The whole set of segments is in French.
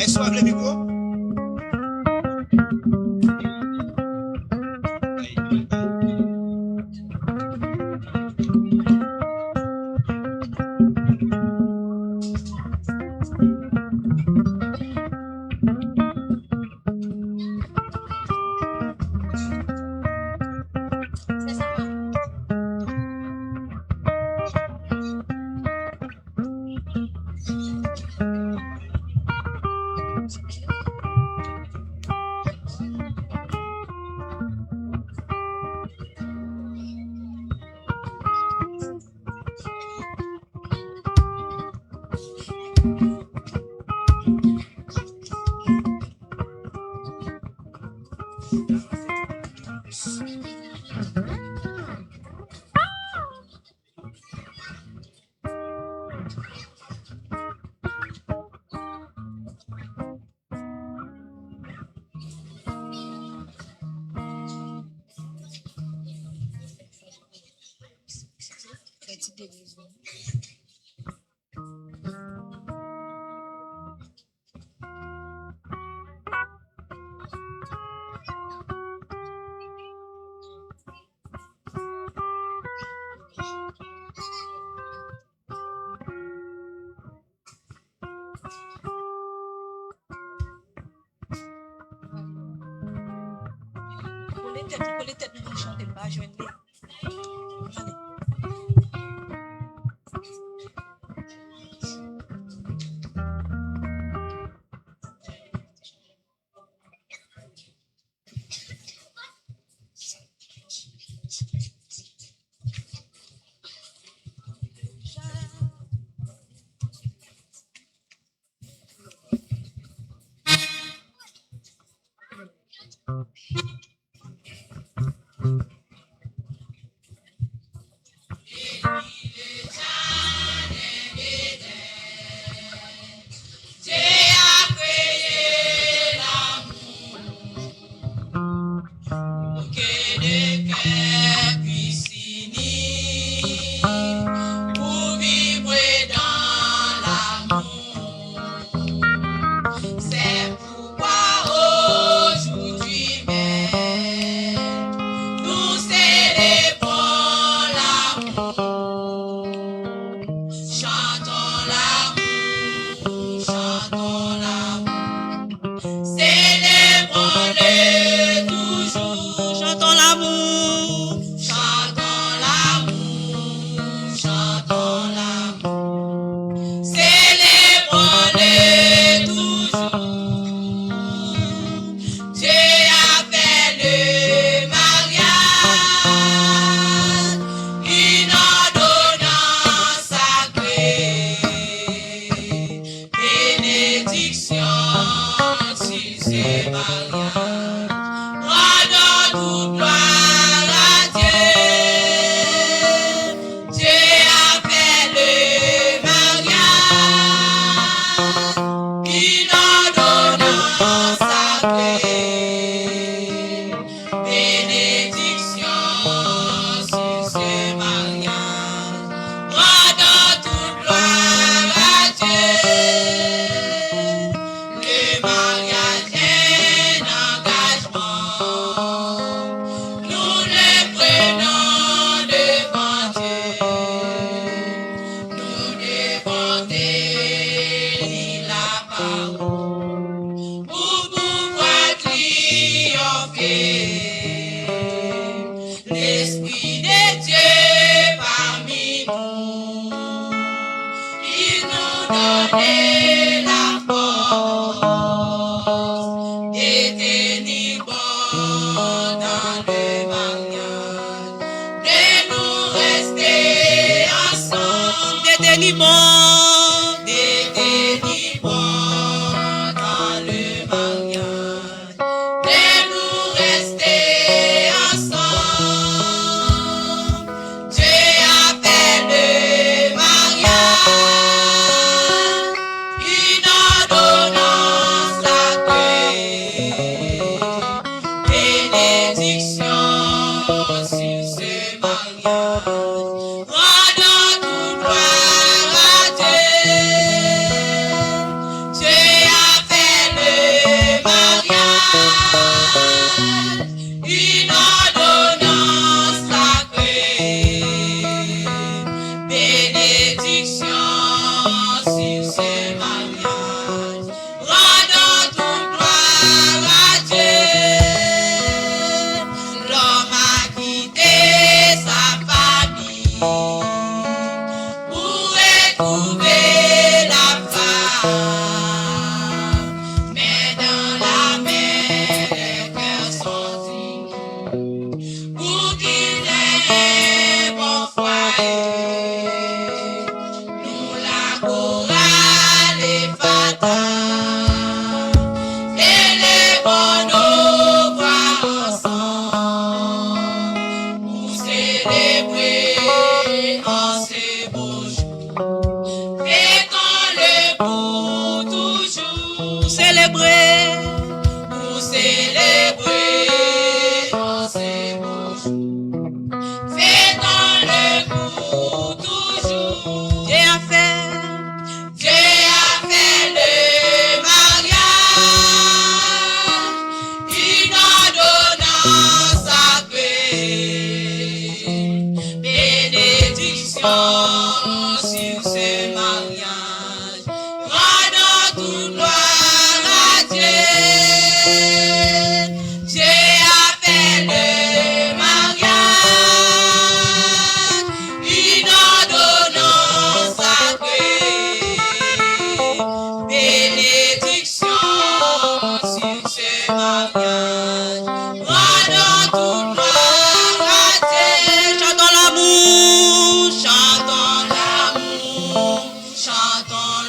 soif le micro. Pour les têtes, nous ne chantons pas, je vais aller. Allez. Une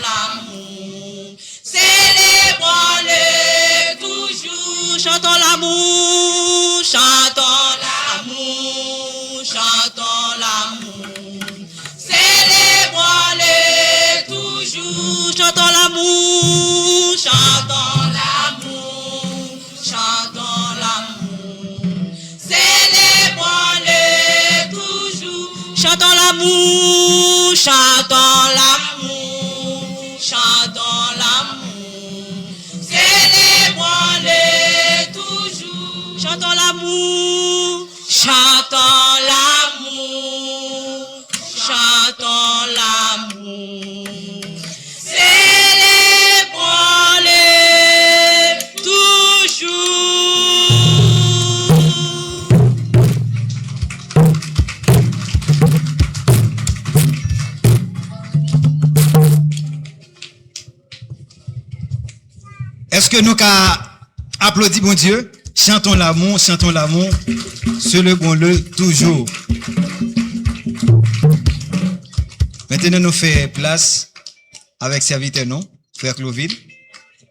l'amour. Célébrons-le toujours. Chantons l'amour, chantons l'amour, chantons l'amour. Célébrons-le toujours. Chantons l'amour, chantons l'amour, chantons l'amour. Célébrons-le toujours. Chantons l'amour, chantons l'amour, chantons l'amour. Célébrons-le toujours. Chantons l'amour, chantons l'amour, chantons l'amour. Célébrons-le toujours. Est-ce que nous applaudissons bon Dieu? Chantons l'amour, célébrons-le toujours. Maintenant, nous faisons place avec serviteur non, frère Cloville,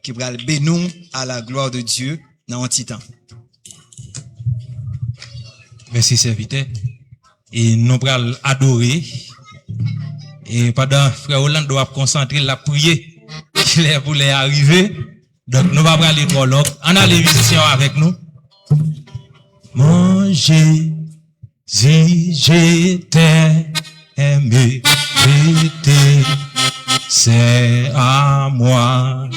qui va bénir à la gloire de Dieu dans un petit temps. Merci serviteur. Et nous allons adorer. Et pendant frère Orlando a concentré la prière qu'il est pour les arriver. Donc nous allons aller pour l'autre. On a les musiciens avec nous. Mon Jésus, j'étais aimé, j'étais, c'est à moi.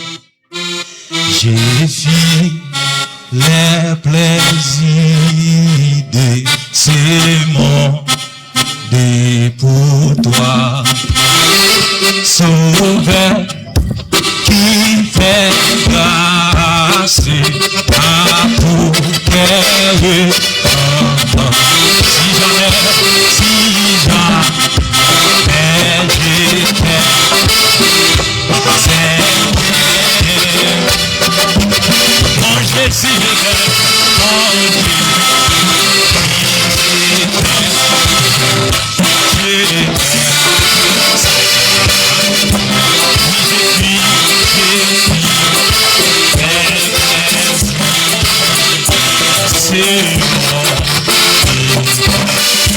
J'ai fui les plaisirs de ces mondes pour toi. Sauveur qui fait grâce à pour créer. Si jamais j'étais, c'est mon Jésus,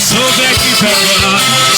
Sauveur qui fait grâce,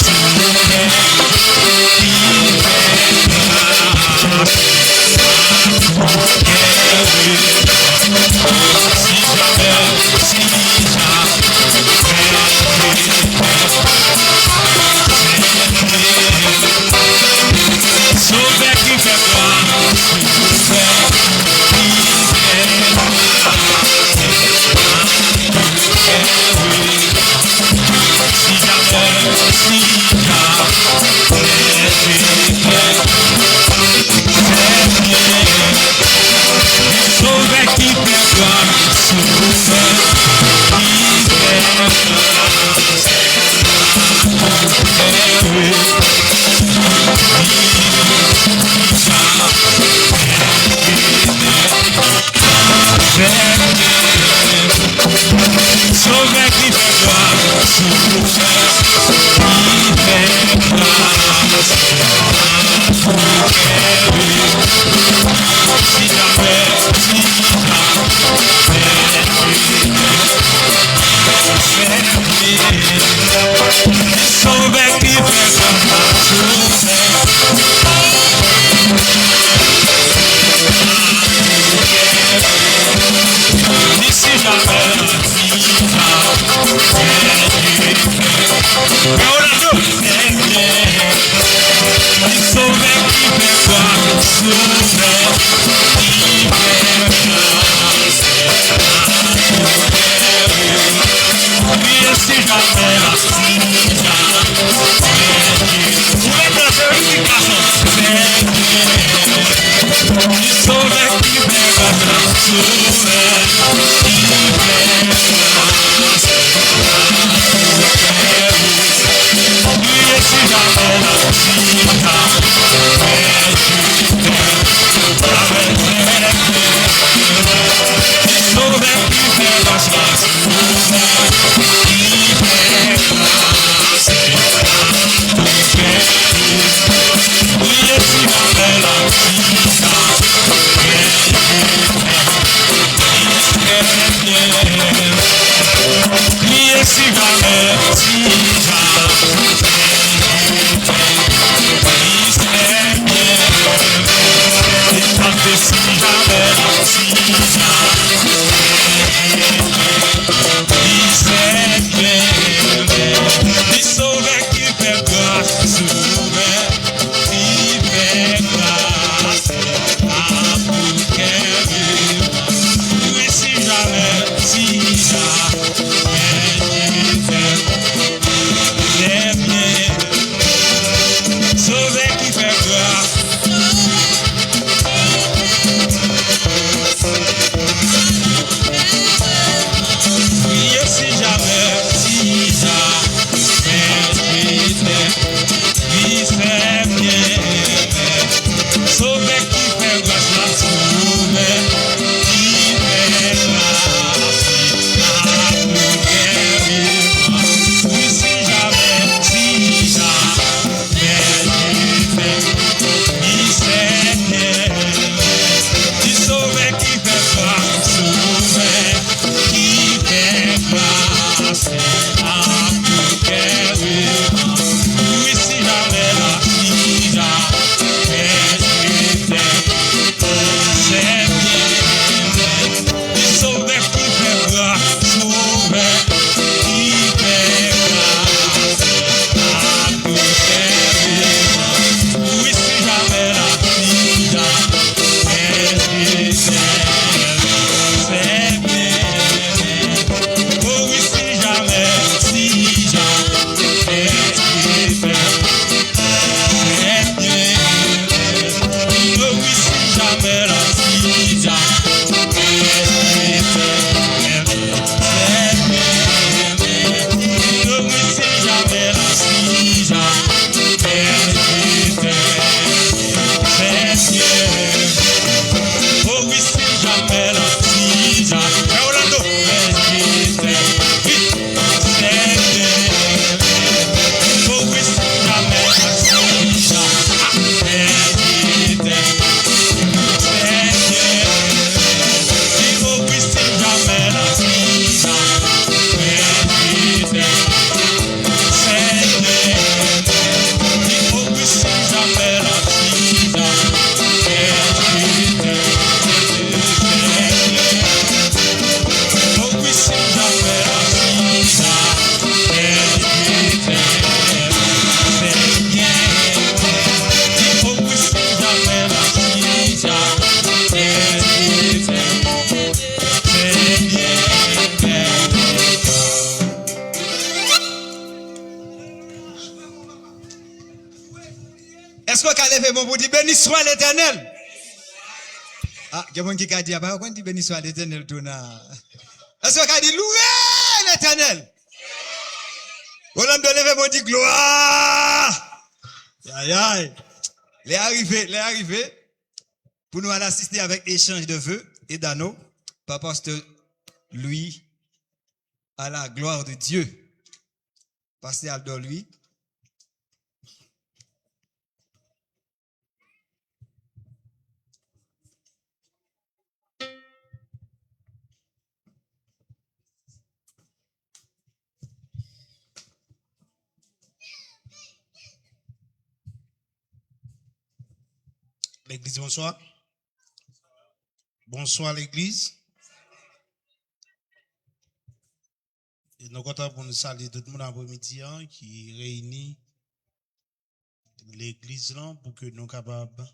lever mon pour dire béni soit l'Éternel. Ah, il y a quelqu'un qui a dit, bah, quand dit béni soit l'Éternel, tout na. Est-ce qu'on a dit louer l'Éternel? On a lever mon dit gloire. Aïe, aïe. Les arrivés, pour nous aller assister avec échange de vœux et d'anneaux, par pasteur Louis, à la gloire de Dieu. Pasteur Aldo Louis. L'église, bonsoir. Bonsoir l'église. Et nous comptons pour nous saluer tout le monde après-midi qui réunit l'église là pour que nous capables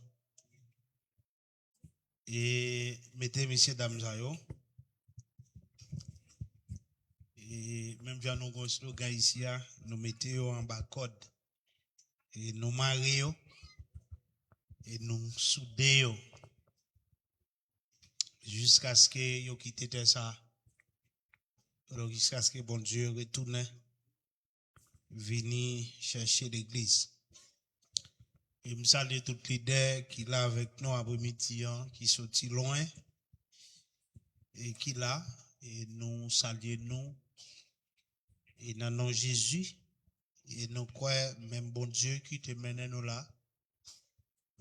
et mettez messieurs dames zayo. Et même si nous avons un slogan ici, nous mettons en bas code et nous marions et nous soudons jusqu'à ce que vous quittez ça. Alors jusqu'à ce que bon Dieu retourne venir chercher l'église. Et je salue toute l'idée qui est avec nous après-midi, qui sorti loin et qui là, et nous saluons nous, et dans le nom de Jésus, et nous croyons même bon Dieu qui te mène nous là,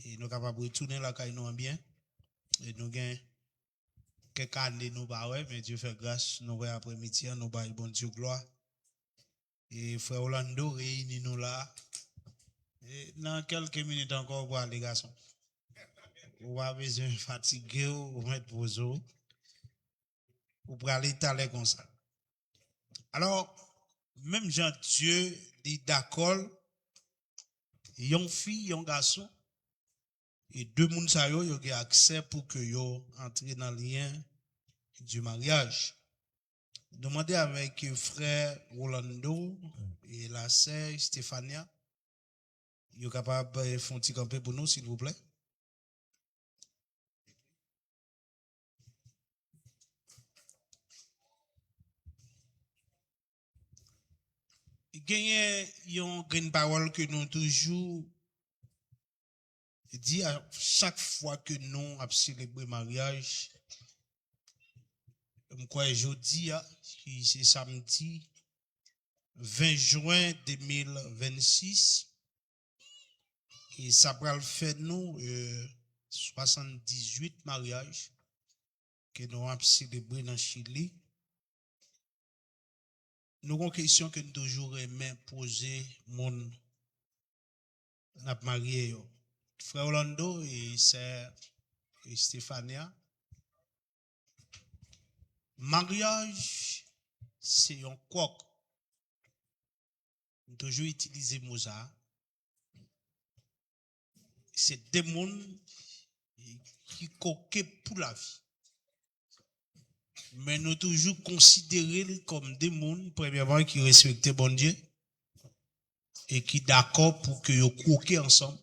et nous sommes capables de retourner là quand nous bien, et nous gagnons quelques années, nous ouais, mais Dieu fait grâce, nous voyons après-midi, nous baillons bon Dieu gloire. Et frère Orlando réunit nous là. Et dans quelques minutes encore, voir les garçons. Vous avez besoin de fatiguer, vous mettre vos os. Vous pouvez aller t'aller comme ça. Alors, même Jean Dieu dit d'accord, yon fille, yon garçon, et deux moun sa yo, yo gen accès pour que yo entre dans le lien du mariage. Demandez avec frère Rolando et la sœur Stéphania, yo capable de faire un petit campé pour nous, s'il vous plaît. Il y a une parole que nous toujours dit à chaque fois que nous avons célébré le mariage. Jeudi, c'est samedi 20 juin 2026. Et ça va faire nous 78 mariages que nous avons célébré dans Chili. Nous avons une question que nous toujours aimé poser mon n'a marié frère Orlando et sœur Stéphania. Mariage c'est un coq. Nous toujours utiliser mot ça. C'est des mondes qui coquent pour la vie. Mais nous toujours considérés comme des mondes, premièrement, qui respectent bon Dieu et qui d'accord pour que vous croquez ensemble.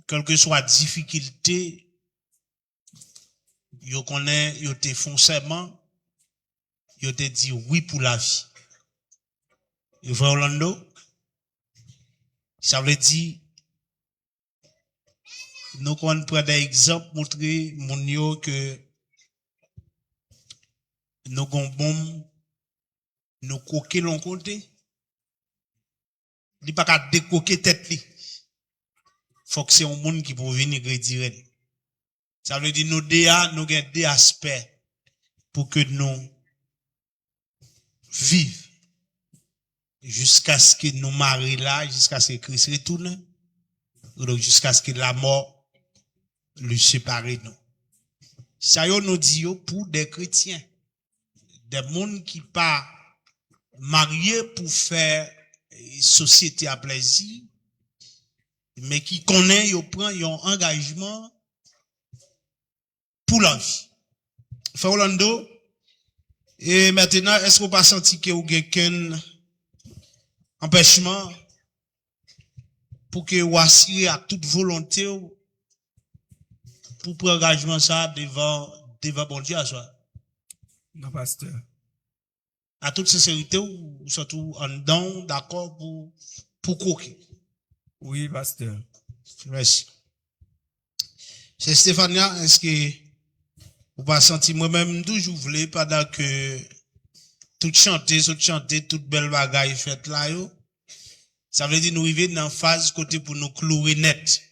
Quelle que soit la difficulté, vous connaissez, vous te font serment, vous te dit oui pour la vie. Et frère Orlando, ça veut dire, nous prenons des exemples, montrer mon yo que nous avons nous coquer l'on côté. Il n'y a pas qu'à décoquer tête li. Faut que c'est un monde qui peut venir retirer. Ça veut dire nous avons des aspects pour que nous vivions jusqu'à ce que nous marions là, jusqu'à ce que Christ retourne, ou jusqu'à ce que la mort lui sépare nous. Ça nous dit pour des chrétiens, des gens qui pas mariés pour faire société à plaisir, mais qui connaissent, ils prennent un engagement pour la vie. Frère Orlando, et maintenant, est-ce qu'on pas senti que vous avez un empêchement pour que vous assurez à toute volonté pour prendre engagement ça devant bon Dieu à soi. Non, pasteur. À toute sincérité ou surtout en don d'accord pour croquer. Oui, pasteur. Merci. C'est Stéphania, est-ce que vous pas senti moi-même toujours voulu pendant que tout chanter, toute belle bagaille faite là, yo, ça veut dire nous arriver dans phase côté pour nous clouer net.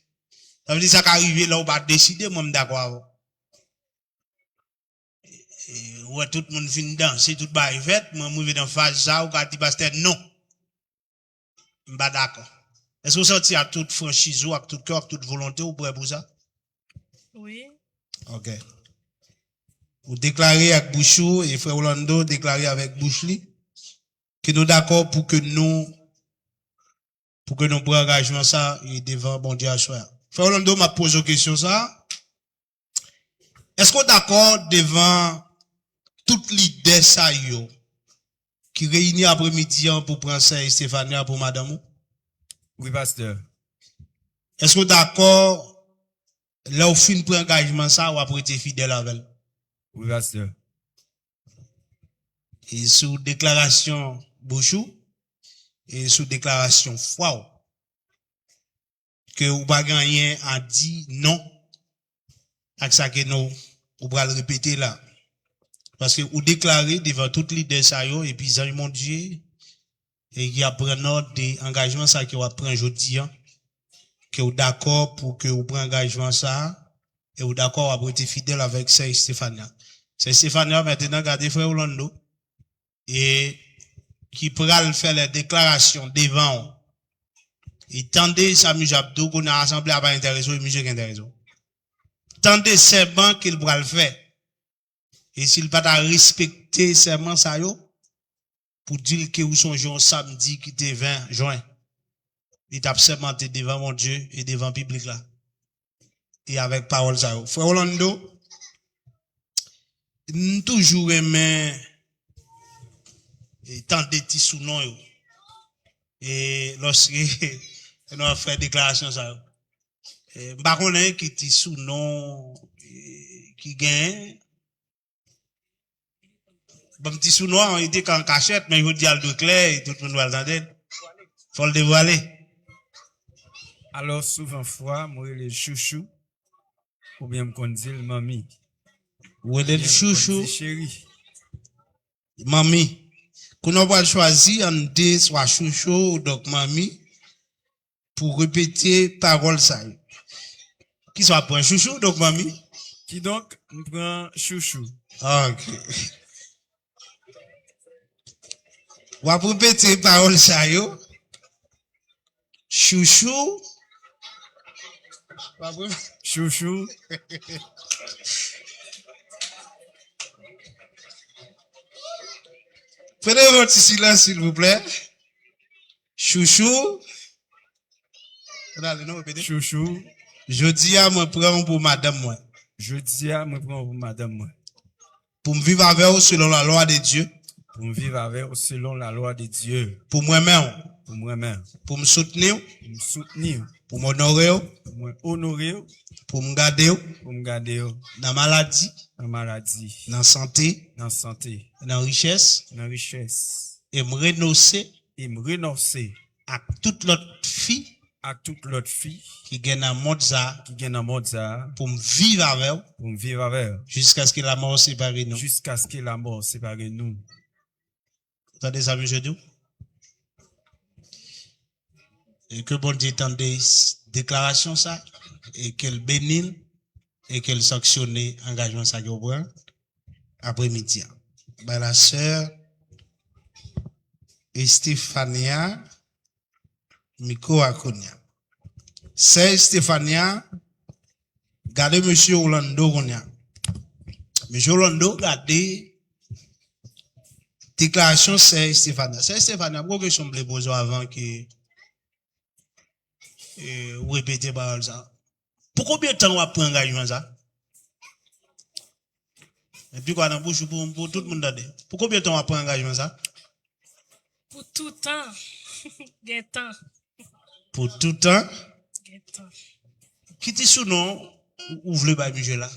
Ça veut dire ça qu'arriver là, on va décider, moi, d'accord. Ouais, tout le monde finit danser, tout bagaille faite, moi, je suis dans phase ça, ou quand dit pasteur, non. Je suis pas d'accord. Est-ce que vous sentez à toute franchise, à tout cœur, à toute volonté, ou prêt pour ça? Oui. Ok. Vous déclarez avec Bouchou et frère Orlando déclarez avec Bouchli que nous d'accord pour que nous prenions engagement ça et devant bon Dieu à soi. Frère Orlando m'a posé une question ça. Est-ce qu'on est d'accord devant toute l'idée ça yo qui réunit après-midi pour prendre ça et Stéphania pour madame? Oui, pasteur. Est-ce qu'on est d'accord là au fin pour engagement ça ou après être fidèle avec? Oui, pasteur. Et sous déclaration Bouchou et sous déclaration foi que ou pas gagner a dit non à ça que nous ou va le répéter là parce que ou déclarer devant toute l'idée ça yo et puis ça mon Dieu et il y a prendre des engagements ça que on prend aujourd'hui que ou d'accord pour que ou prend engagement ça et ou d'accord après être fidèle avec Saint Stéphania. C'est Stéphania maintenant garder frère Orlando et qui pourra faire les déclarations devant et tendez Samuel Jabdou qu'on a rassemblé à pas intéressant et monsieur qui intéressant. Tendez serment qu'il pourra le faire. Et s'il pas respecter serment ça yo pour dire que vous sont jour samedi qui était 20 juin. Il t'a sermenté devant mon Dieu et devant le public là. Et avec parole ça yo. Frère Orlando toujours aimé et tant de petits sous-noms yo. Et lorsque nous avons fait déclaration ça yo. Par contre qui petit sous-nom qui gagne bon petit sous-nom on était qu'en cachette mais il dit al de clair et tout le monde va l'entendre. Faut le dévoiler. Alors, souvent fois, moi, les chouchou, ou bien me dit le mamie. Ou le chouchou, Chérie. mamie. Qu'on a pas choisi en deux soit chouchou ou donc mamie pour répéter parole ça. Qui soit pour un chouchou donc mamie? Qui donc, me prend chouchou. Ok. Ou à répéter parole ça yo. Chouchou. Chouchou. Prenez votre silence, s'il vous plaît. Chouchou. Chouchou. Je dis à me prendre pour madame moi. Je dis à me prendre pour madame moi. Pour me vivre avec vous selon la loi de Dieu. Pour me vivre avec vous selon la loi de Dieu. Pour moi-même. Pour moi-même. Pour me soutenir. Pour me soutenir. Pour m'honorer. Pour me honorer. Pour me garder. Pour me garder. Dans la maladie. Dans la maladie. Dans la santé. Dans la santé. Dans la richesse. Dans la richesse. Et me renoncer. Et me renoncer. À toute l'autre fille. À toute l'autre fille. Qui gagne un monde ça. Qui gagne un monde ça. Pour me vivre avec vous. Pour me vivre avec vous. Jusqu'à ce que la mort sépare nous. Jusqu'à ce que la mort sépare nous. Vous entendez ça, monsieur Dieu? Et que bon Dieu entende déclaration ça, et qu'elle bénisse, et qu'elle sanctionne engagement ça qu'on prend après-midi. Ben, la sœur Stéphania Miko Akonia. C'est Stéphania, gardez monsieur Orlando Konia. Monsieur Orlando, gardez déclaration c'est Stéphania. C'est Stéphania, pourquoi que je me pose avant que vous répétez parole ça? Pour combien de temps on va prendre engagement ça? Et puis quoi dans bouche pour tout le monde d'aider. Pour combien de temps on va prendre engagement ça? Pour tout temps. Gain temps. pour tout temps. Getan. Qui dit sous nom ouvre le bail là?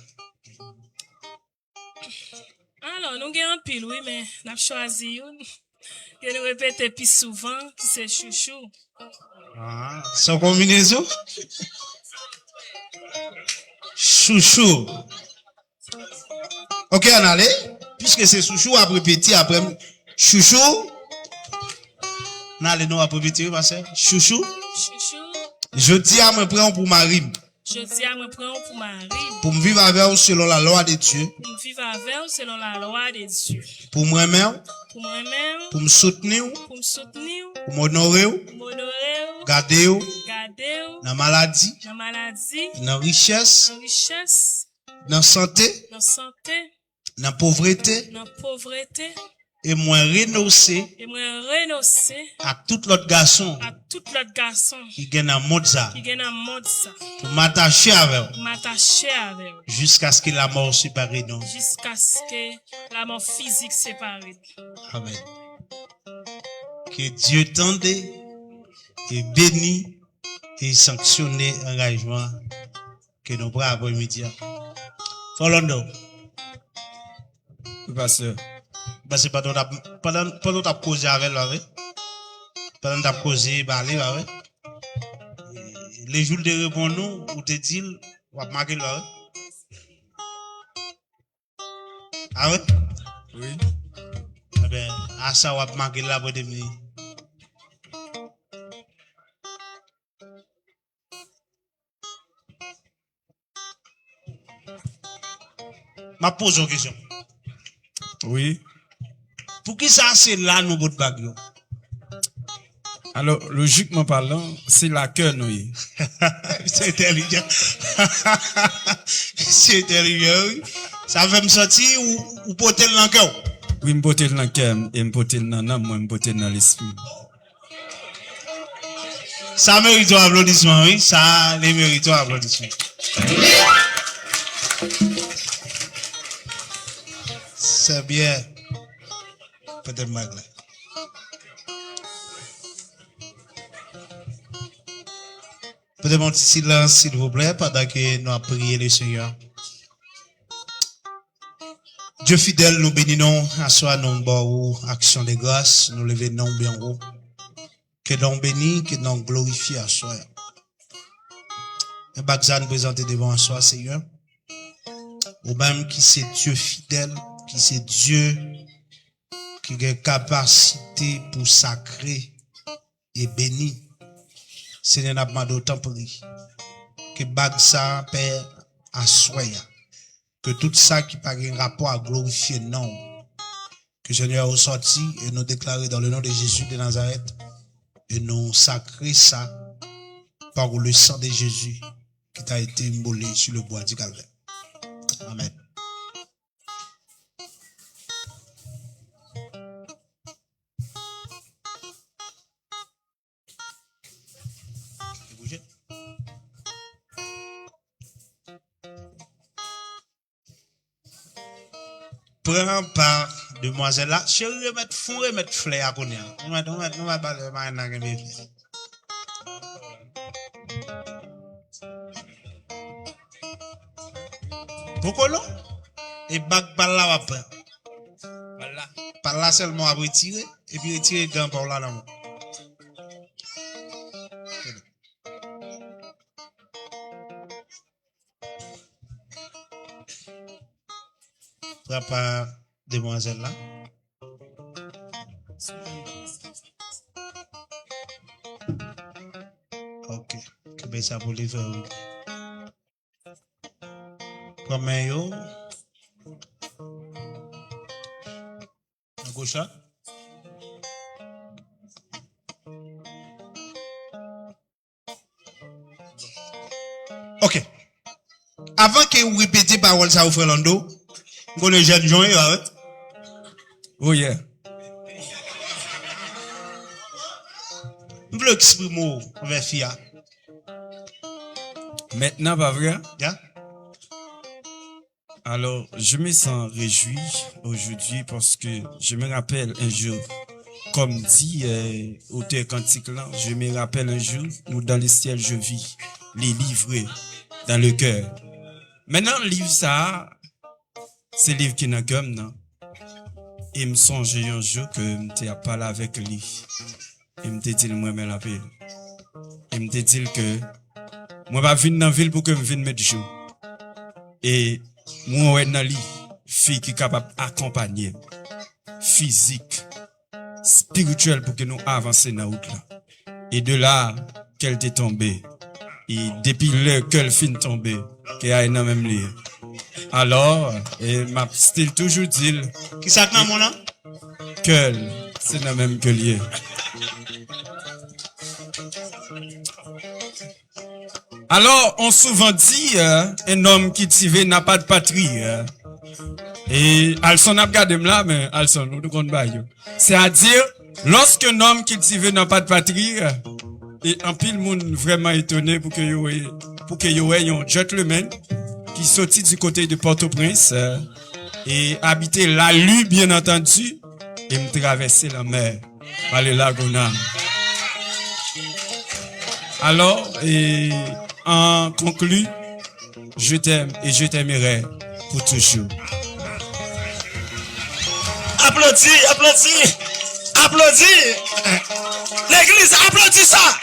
Alors, nous avons un pile, oui, mais nous avons choisi une. Que nous répétons plus souvent, qui c'est chouchou. Ah, sans combinaison? Chouchou. Ok, on allait. Puisque c'est chouchou, après petit, après chouchou. On allait nous après petit, ma soeur. Chouchou. Chouchou, Je dis à me prendre pour ma rime. je dis à me prendre pour Marie, Pour me vivre avec vous selon la loi de Dieu. pour me vivre avec vous selon la loi de Dieu. Pour moi-même, Pour moi-même, pour me soutenir, pour me soutenir, pour m'honorer, pour m'honorer, garder garder, dans la maladie, dans la maladie, dans la richesse, dans la richesse, dans la santé, dans la santé, dans la pauvreté. dans la pauvreté, Et moi renoncer et moi renoncer à tout l'autre garçon à tout l'autre garçon qui gagne un monde ça. qui gagne un mode ça, Pour m'attacher avec pour m'attacher avec eux, jusqu'à ce que la mort sépare nous. jusqu'à ce que la mort physique sépare. Amen. Que Dieu tende et bénit et sanctionne l'engagement que nous prenons après-midi. Follow. Pasteur. Parce que pendant t'as causé avec lui, avec. Pendant t'as causé, parlé avec. Les jours de répondre nous, ou te dit, ou à marquer là. Ah ouais? Oui. Eh ben, à ça, ou à marquer là pour devenir. Ma pose une question. Oui. Pour qui ça, c'est là, nous, votre bague, yo? Alors, logiquement parlant, c'est la queue, nous. C'est intelligent. C'est intelligent, oui. Ça fait me sentir ou porter dans le cœur. Oui, me porter dans le cœur, et me porter dans l'âme, moi, me porter dans l'esprit. Ça mérite un applaudissement, oui. Ça, les mérite un applaudissement. C'est bien. Peut-être mal là. Peut-être un petit silence, s'il vous plaît, pendant que nous avons prié le Seigneur. Dieu fidèle, nous bénissons à soi, nous bon action de grâce, nous levons non bien haut. Que l'on bénit, que l'on glorifie à soi. Et Bagza nous présenter devant soi, Seigneur. Ou même qui c'est Dieu fidèle, qui c'est Dieu qui a capacité pour sacrer et bénir. Seigneur, n'a pas d'autant pour lui. Que Bagza Père à soi. Que tout ça qui n'a un rapport à glorifier non. Que Seigneur a sorti et nous déclarer dans le nom de Jésus de Nazareth. Et nous sacrer ça par le sang de Jésus qui t'a été immolé sur le bois du calvaire. Amen. Prends part, demoiselle là. Chérie, remettre fou, remettre flair à connaître. On va parler maintenant que mes filles. Pourquoi non? Et bac par là après. Par là seulement à retirer. Et puis retirer grand par là non. Prends demoiselle là. Ok. Que bien ça pour les faire. Prends yo. À gauche là. Ok. Avant que vous répétiez parole ça au frère Lando. Vous les jeunes gens, hein? Oh yeah. Je veux exprimer avec Fia. Maintenant, pas vrai? Yeah? Alors, je me sens réjoui aujourd'hui parce que je me rappelle un jour comme dit auteur cantique là, je me rappelle un jour où dans le ciel je vis, les livrés dans le cœur. Maintenant, le livre ça, c'est le livre qui n'a comme non. Et me songe un jour que m'étais à parler avec lui. Et me dit moi me la paix. Et me dit que moi pas venir dans ville pour que me vienne mettre jour. Et moi ouais dans lui, fille qui capable accompagner physique, spirituel pour que nous avancer dans la route là. Et de là qu'elle était tombée. Et depuis l'heure qu'elle fin tombée, qu'elle a dans même lieu. Alors, et m'a style toujours dit Qui ça dans mon nom? qu'elle, c'est dans même que lieu. Alors, on souvent dit, un homme qui tive n'a pas de patrie. Et Alson a regardé là, mais Alson, nous ne compte pas. C'est-à-dire, lorsqu'un homme qui tive n'a pas de patrie, et un pile monde vraiment étonné pour que y ait un gentleman qui sortit du côté de Port-au-Prince et habiter la lue, bien entendu, et me traverser la mer par le lac Onam. Alors, et en conclu, je t'aime et je t'aimerai pour toujours. Applaudis, applaudis, applaudis. L'église applaudit ça.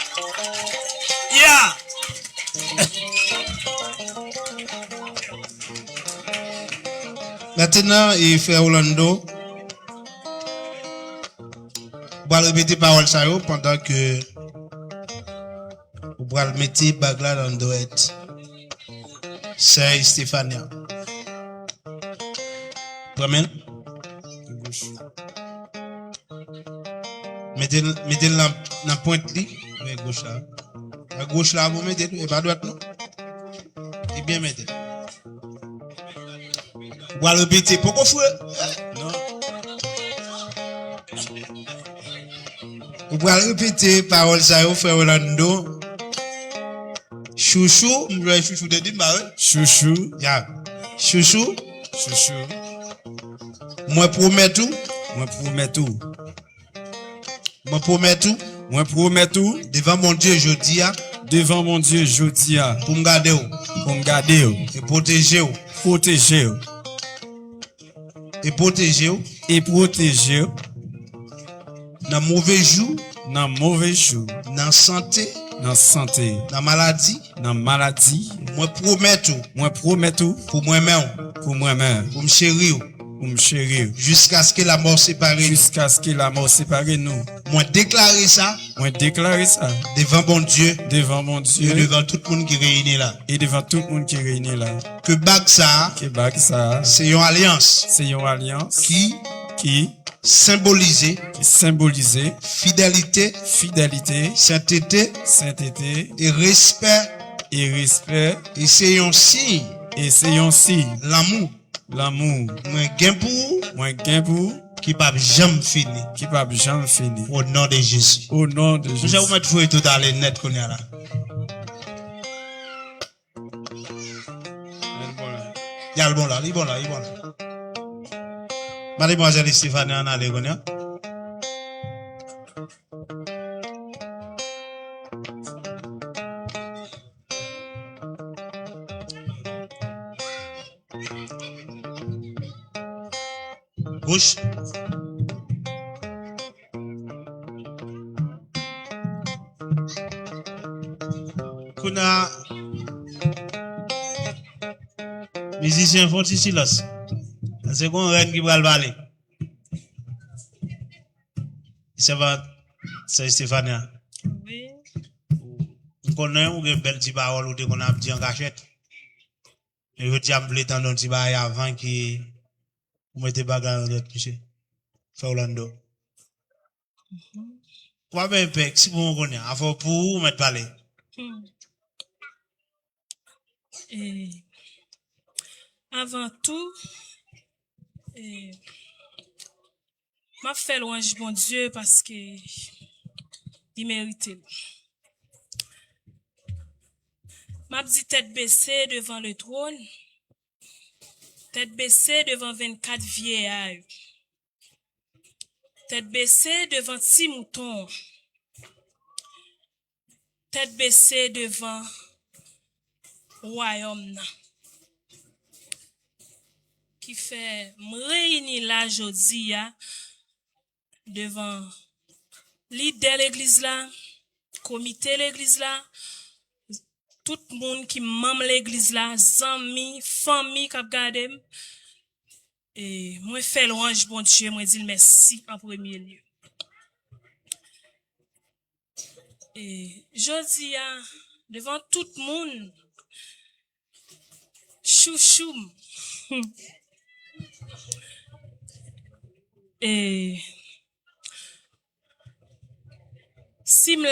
Yeah. Maintenant, il fait Orlando. On va répéter parole ça pendant que on va mettre bagla dans le doigt. C'est Stéphania. Amen. Mettez la pointe li, à gauche là. À gauche là, vous mettez, et pas à droite non. Et bien mettez. Ou alors répéter, pourquoi fou? Non. Vous pouvez répéter parole ça au frère Orlando. Chouchou, m'voulez chouchou de dire bah Chouchou, ya. Chouchou, chouchou, moi promets tout, moi promets tout. moi promets tout Moi promets tout devant mon Dieu jeudi devant mon Dieu jeudi pour me garder pour me garder, et protéger protéger et protéger et protéger dans mauvais jour, dans mauvais jour, dans santé, dans santé, dans maladie. dans maladie. Moi promets tout Moi promets tout pour moi-même, pour moi-même, pour me chérir pour me chérir, jusqu'à ce que la mort sépare nous. jusqu'à ce que la mort sépare nous. Moi déclarer ça Moi déclarer ça devant mon Dieu devant mon et Dieu devant tout le monde qui est réuni là. et devant tout le monde qui est réuni là. Que bague ça, Que bac ça, c'est une alliance c'est une alliance qui qui symbolise fidélité, sainteté sainteté et respect. et respect. Et c'est un signe, Et c'est aussi l'amour, l'amour. moi gain pour Moi gain pour qui pas jamais fini. qui va jamais finir. Au nom de Jésus. Au nom de Je Jésus. vais vous mettre fouet tout à l'heure net qu'on est là. Il y a le bon là, il est bon là, il est bon là. Mademoiselle Stéphanie en allée qu'on est. Gauche. Kuna musicien font ici là. C'est qu'on reine qui va le parler. Ça va, c'est Stéphania. Oui. On connaît ou une belle petite parole ou qu'on a dit en cachette. Et je tiens à me plaire dans un petit bail avant qui vous mettez bagarre en tête, monsieur. Fait Orlando. Quoi ben pek, si vous connaissez, il faut pour vous mettre parler. Et avant tout, m'a fait louange bon Dieu parce que il méritait. M'a dit tête baissée devant le trône, tête baissée devant 24 vieillards. Tête baissée devant six moutons. Tête baissée devant royaume nan. Qui fait me réunir là jodi ya devant leader l'église là, comité l'église là, tout le monde qui membre l'église là, amis, famille qui regardé. Et moi fais louange bon Dieu, moi dis merci en premier lieu. Et jodi ya devant tout le monde chouchoum. Et si me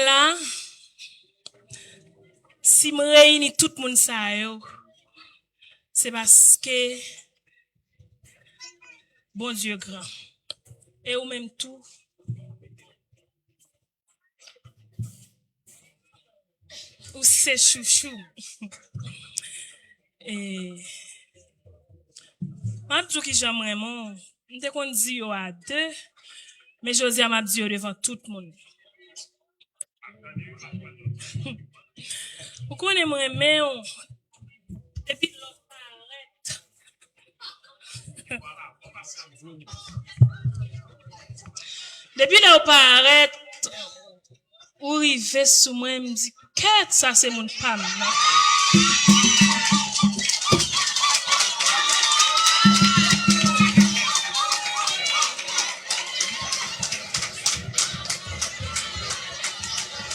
réunit tout le monde ça yo, c'est parce que bon Dieu grand. Et ou même tout ou c'est chouchou. Et m'a dit que j'aime vraiment, m'te kon di yo à deux, mais Josia m'a dit yo devant tout le monde. Vous connaissez moi mais et puis l'autre arrête. Depuis là ou pas arrête, ou rive sous moi me dit qu'est ça c'est mon femme.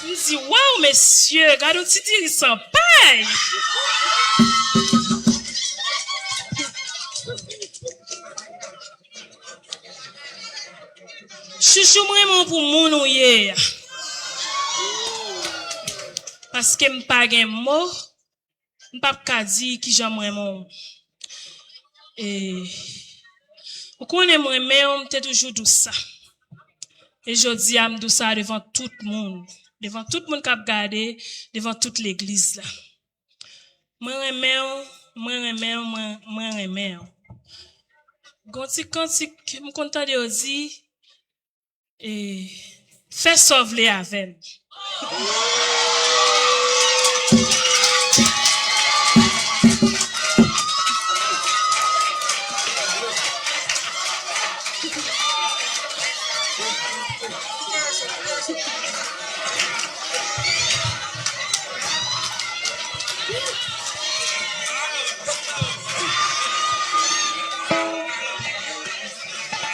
Je dis waouh messieurs, regardez petit il s'en paye. Chouchou vraiment pour mon ouye. Parce que m'pa gen mot, m'pa ka di ki j'aime vraiment. Et vous connaissez moi mais on m'te toujours tout ça. Et je dis à me ça devant tout le monde qui a regardé, devant toute l'église là. Moi remè. Gonti kantik me content de dire et fais sauver avec.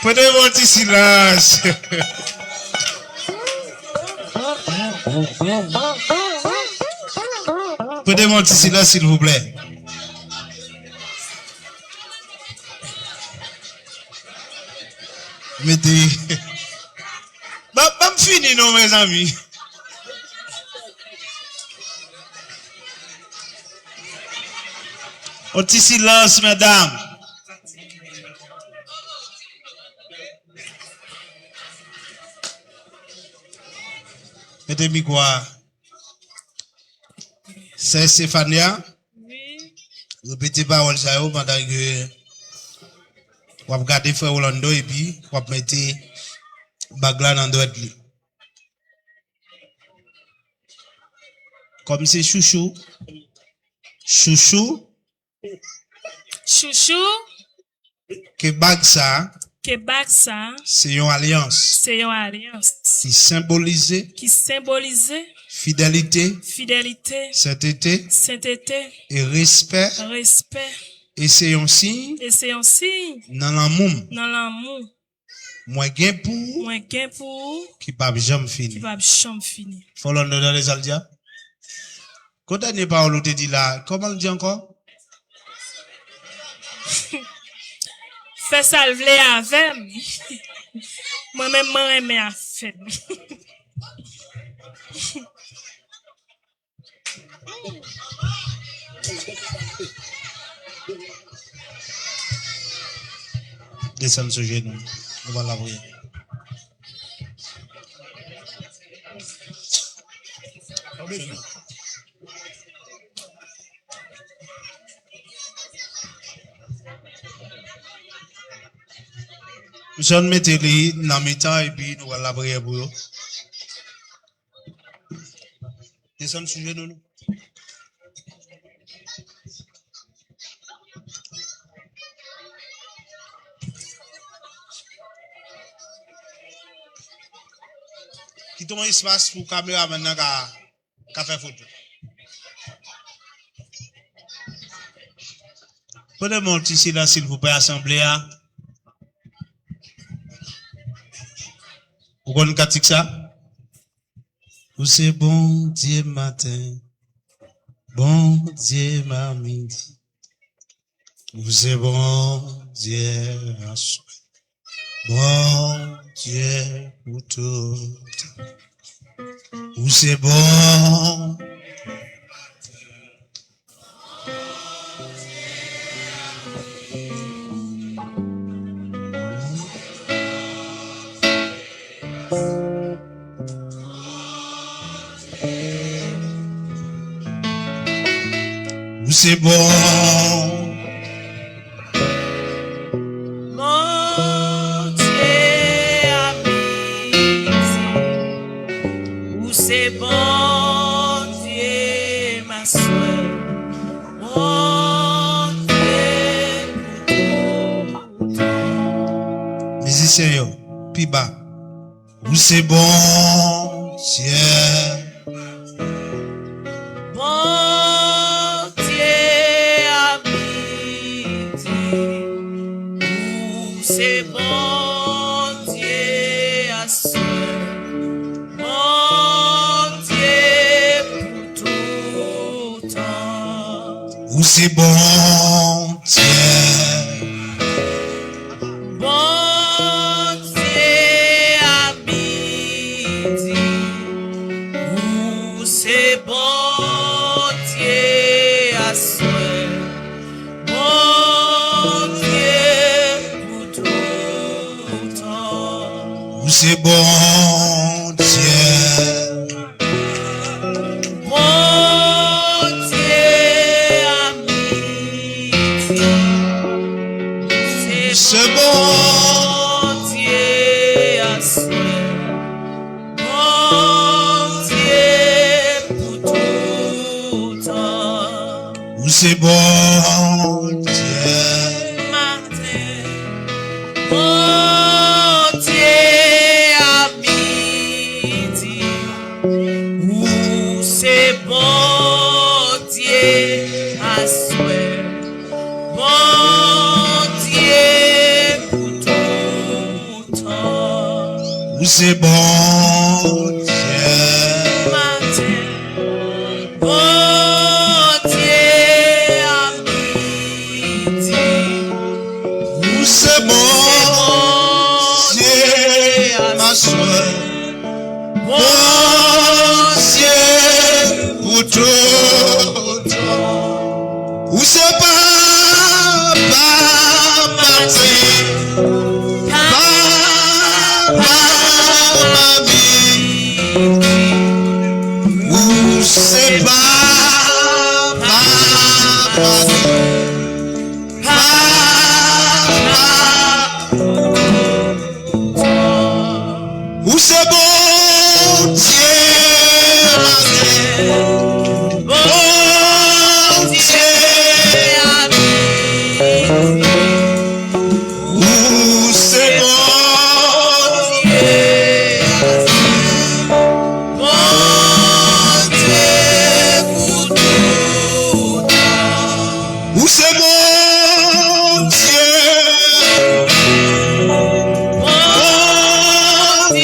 Prenez mon petit silence. Prenez mon petit silence, s'il vous plaît. Mettez. Bah, fini, non, mes amis. Un petit silence, mesdames. Mettez-moi quoi? C'est Stéphania. Oui. Répétez parole ça pendant que vous regardez frère Orlando et puis vous mettez bagla dans droite li. Comme c'est chouchou. Chouchou. Chouchou. Que bag ça. Que bag ça. C'est une alliance. C'est une alliance. Qui symbolise. Qui symbolise. Fidélité. Fidélité. Sainteté. Sainteté. Et respect. Respect. Et c'est un signe. Et c'est un signe. Dans l'amour. Dans l'amour. Moi gain pour. Moi gain pour. Qui pas jamais fini. Qui pas jamais fini. Faut l'entendre dans les aldia. Quand dernière parole te dit là, comment on dit encore? Fais salver avec. Moi-même, moi, aimé à faire. Descends ce genou. Nous allons la voir. Monsieur, mettez-les dans mes temps et puis nous allons la prière pour eux. Descends sur nous. Quittons un espace pour caméra maintenant qu'à faire photo. Prenez-moi un petit silence, s'il vous plaît, assemblée. Vous connaissez ça? Vous c'est bon Dieu matin, bon Dieu ma midi. Vous c'est bon Dieu à soir, bon Dieu pour tout. Vous c'est bon. C'est bon. Mon Dieu habite, où c'est bon Dieu ma soeur, mon Dieu pour tout. Musicien yo, puis bas. Où c'est bon Dieu. C'est bon Dieu à ce bon Dieu pour tout temps. Où c'est bon Dieu. Bon Dieu à midi. Où c'est bon Dieu à ce c'est bon Dieu. Bon Dieu à midi. C'est bon Dieu à soir. Bon Dieu pour tout temps. C'est bon Dieu. Matin. Bon Dieu. C'est bon Dieu à souhait, bon Dieu pour tout temps. C'est bon Dieu. Matin, bon Dieu à midi. C'est bon Dieu à souhait. Pour tout, où c'est pas parti, ma vie, où c'est pas parti, où c'est bon Dieu.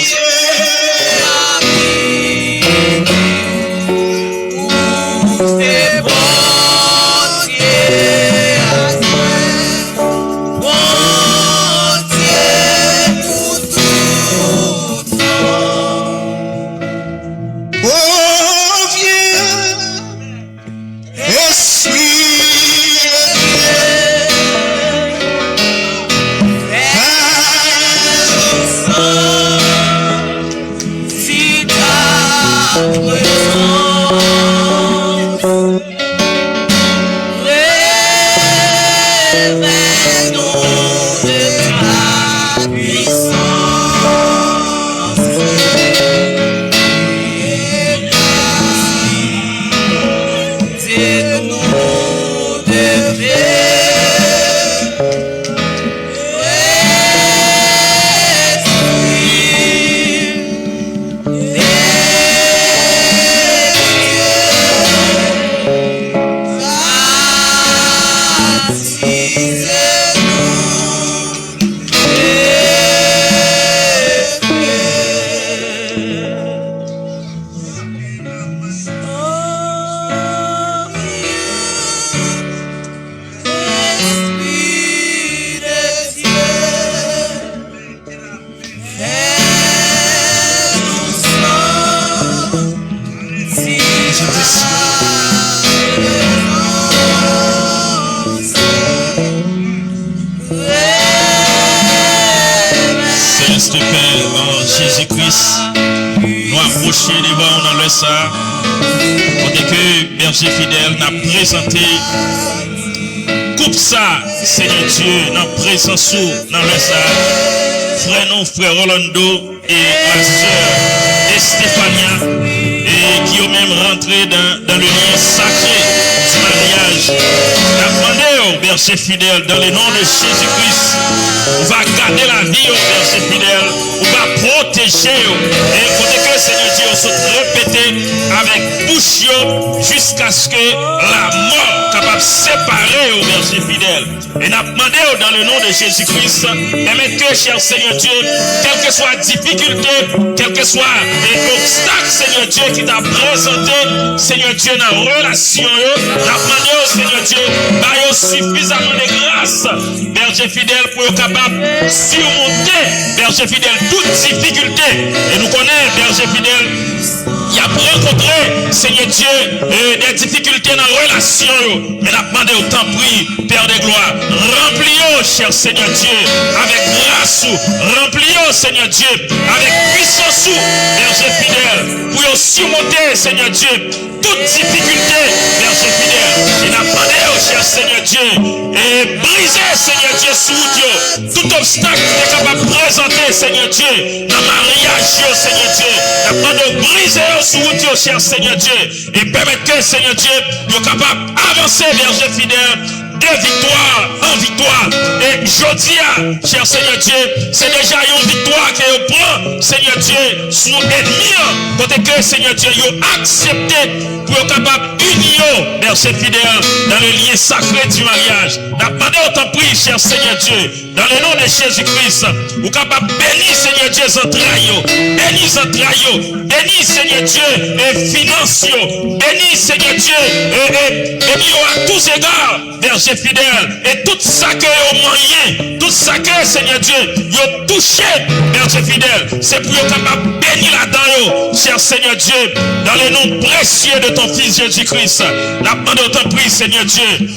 Yeah. Céleste Père, en Jésus-Christ, nous approcher devant dans le ça. Côté que berger fidèle n'a présenté coupe ça, Seigneur Dieu, dans présence dans le ça. Frère nous, frère Rolando et la sœur Stéphania, et qui ont même rentré dans le lien sacré du mariage. Demandez au berger fidèle dans le nom de Jésus-Christ. On va garder la vie au berger fidèle. On va protéger. Et côté que Seigneur Dieu se répéter avec bouche jusqu'à ce que la mort capable de séparer au berger fidèle. Et n'a demandé dans le nom de Jésus-Christ. Et maintenant, cher Seigneur Dieu, quelle que soit la difficulté, quel que soit l'obstacle, Seigneur Dieu, qui t'a présenté, Seigneur Dieu, dans la relation, n'a demandé au Seigneur Dieu, par suffisamment de grâce, berger fidèle, pour être capable de surmonter, berger fidèle, toute difficulté. Et nous connaissons, berger fidèle, il a rencontré, Seigneur Dieu, des difficultés dans la relation, mais n'a demandé au temps pris, Père de gloire, remplis-nous, cher Seigneur Dieu, avec grâce, remplis-nous, Seigneur Dieu, avec puissance, berger fidèle, pour surmonter, Seigneur Dieu, toute difficulté, berger fidèle, et n'a demandé au cher Seigneur Dieu, et briser, Seigneur Dieu, sous Dieu, tout obstacle qui est capable de présenter, Seigneur Dieu, dans le mariage, Seigneur Dieu, n'a demandé de briser sous Dieu, cher Seigneur Dieu, et permettre que, Seigneur Dieu, soit capable d'avancer, berger fidèle, de victoire en victoire. Et aujourd'hui, cher Seigneur Dieu, c'est déjà une victoire que vous prend, Seigneur Dieu, sous ennemi. Côté que, Seigneur Dieu, vous accepté pour être capable d'unir, berger fidèle, dans le lien sacré du mariage. N'a pas autant pris, cher Seigneur Dieu, dans le nom de Jésus-Christ, vous capable de bénir, Seigneur Dieu, les entrailles, bénir les entrailles, bénir, Seigneur Dieu, et finances, bénir, Seigneur Dieu, et à tous égards, berger fidèle, et tout ça que au moyen, tout ça que, Seigneur Dieu, vous touché, berger fidèle, c'est pour être capable de bénir là-dedans, cher Seigneur Dieu, dans le nom précieux de ton Fils Jésus-Christ. La demande autant pris, Seigneur Dieu.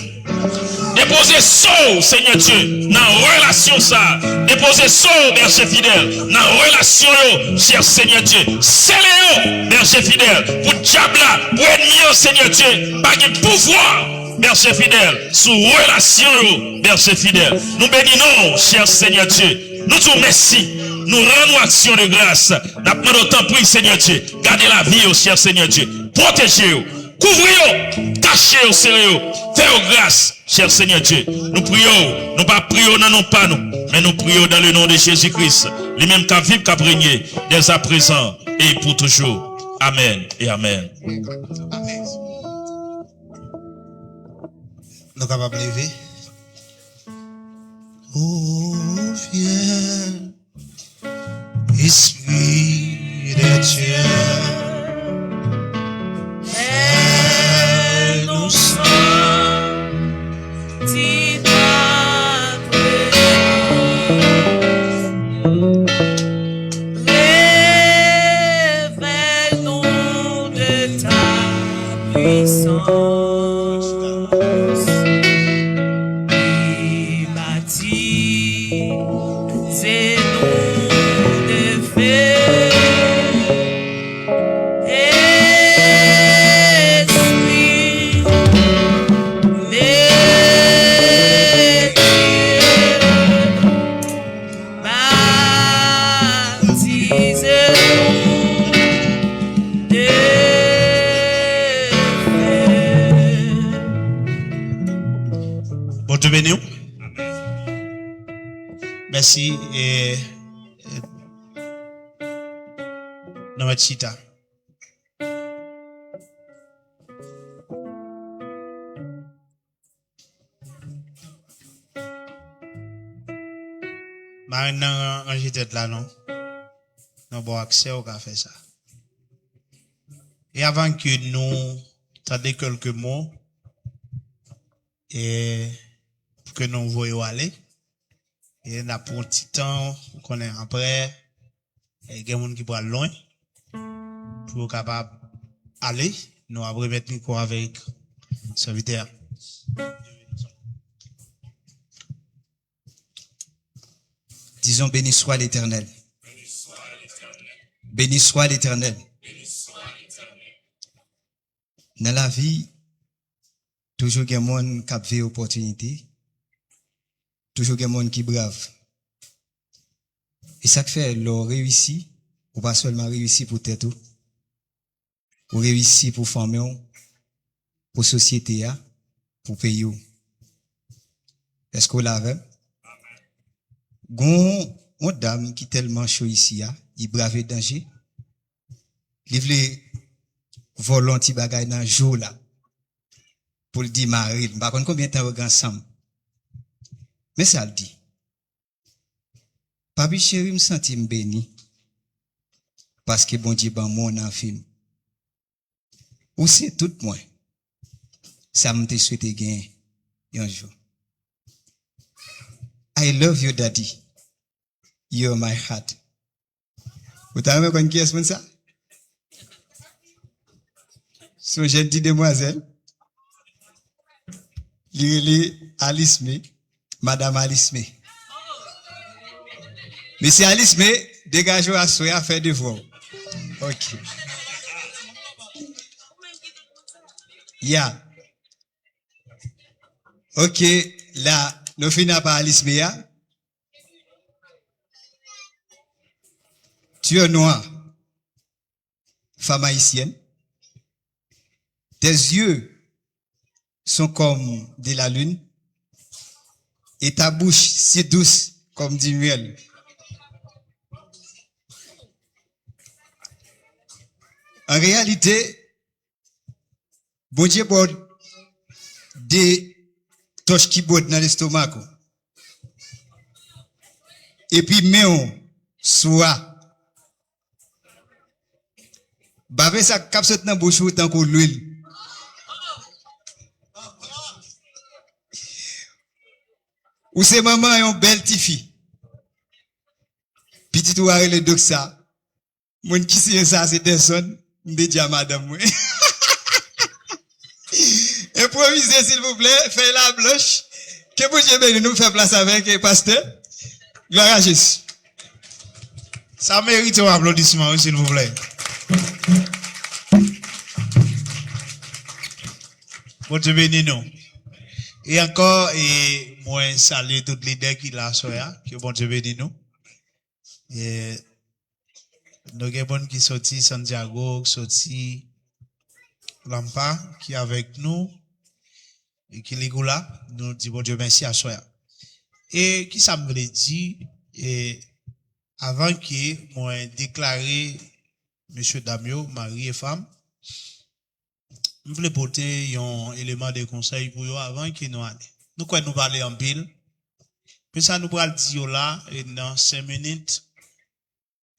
Déposez sort, Seigneur Dieu, dans la relation ça. Déposez sort, berger fidèle, dans la relation, cher Seigneur Dieu. Scellez-le, berger fidèle, pour diable, pour ennemi, Seigneur Dieu, pas de pouvoir, berger fidèle, sous relation, berger fidèle. Nous bénissons, cher Seigneur Dieu. Nous disons merci. Nous rendons action de grâce. Nous demandons autant pour Seigneur Dieu. Gardez la vie, cher Seigneur Dieu. Protégez-vous. Couvrez-vous. Cachez-vous, serrez-vous. Faites-vous grâce, cher Seigneur Dieu. Nous prions. Nous pas prions, non pas nous. Mais nous prions dans le nom de Jésus-Christ. Les mêmes qu'à vivre, qu'à régner, dès à présent et pour toujours. Amen et Amen. Amen. Nous sommes capables de lever. Oh, viens, Esprit de Dieu. Nous sommes révèle-nous de ta puissance et baptise-nous de feu. Bon Dieu béni. Merci et dans votre chita. Maintenant, ranger tête là, non? Nous avons accès au café ça. Et avant que nous tendons quelques mots, et pour que nous voyons aller, et nous avons un petit temps, qu'on est après, et il y a des gens qui parlent loin, pour capable aller, nous allons remettre le micro avec le serviteur. Disons, béni soit l'Éternel. Béni soit l'Éternel. Dans la vie, toujours il y a des gens qui ont des opportunités. Toujours il y a des gens qui brave. Et ça fait, leur réussit, ou pas seulement réussi pour tête, ou réussi pour famille, pour société, pour pays. Est-ce qu'on l'avait? Gon dame qui tellement chaud ici, il brave danger. Il voulait volontiers bagay dans jour là. Pour le dire Marie, par contre combien de temps on ensemble. Mais ça le dit. Papi chéri me senti béni. Parce que bon Dieu ban mon en film. Ou c'est tout moins. Ça me te souhaité gagner un jour. I love you, daddy. You're my heart. Vous t'avez même qui est ça? Son gentille demoiselle. Lili Alice May. Madame Alice May. Monsieur Alice May, dégagez à soi à faire des voix. Ok. Yeah. Ok, là, nous finissons par Alice May. Tu es noir, femme haïtienne. Tes yeux sont comme de la lune et ta bouche si douce comme du miel. En réalité, bon Dieu borde des torches qui bordent dans l'estomac. Et puis, mais on soit. Bave ça capsule dans bouche tant que l'huile. Ou c'est maman et un bel tifi. Petit ou le doc ça. Mon qui c'est ça c'est personne, me dit à madame moi. Improvisez s'il vous plaît, faites la blanche. Que vous Dieu nous faire place avec le pasteur. Gloire à Jésus. Ça mérite un applaudissement, s'il vous plaît. Bon Dieu béni nous. Et encore, et moi, saluer toutes les deux qui là, que bon Dieu béni nous. Et nous avons qui sorti Santiago, sorti Lampa, qui est avec nous, et qui est là, nous disons bon Dieu merci à soi. Et qui ça me dit, et avant que moi déclaré Monsieur Damio, mari et femme, je voulais porter un élément de conseil pour eux avant qu'ils nous aillent. Nous quoi nous parler en pile. Puis ça nous va le dire là, et dans 5 minutes,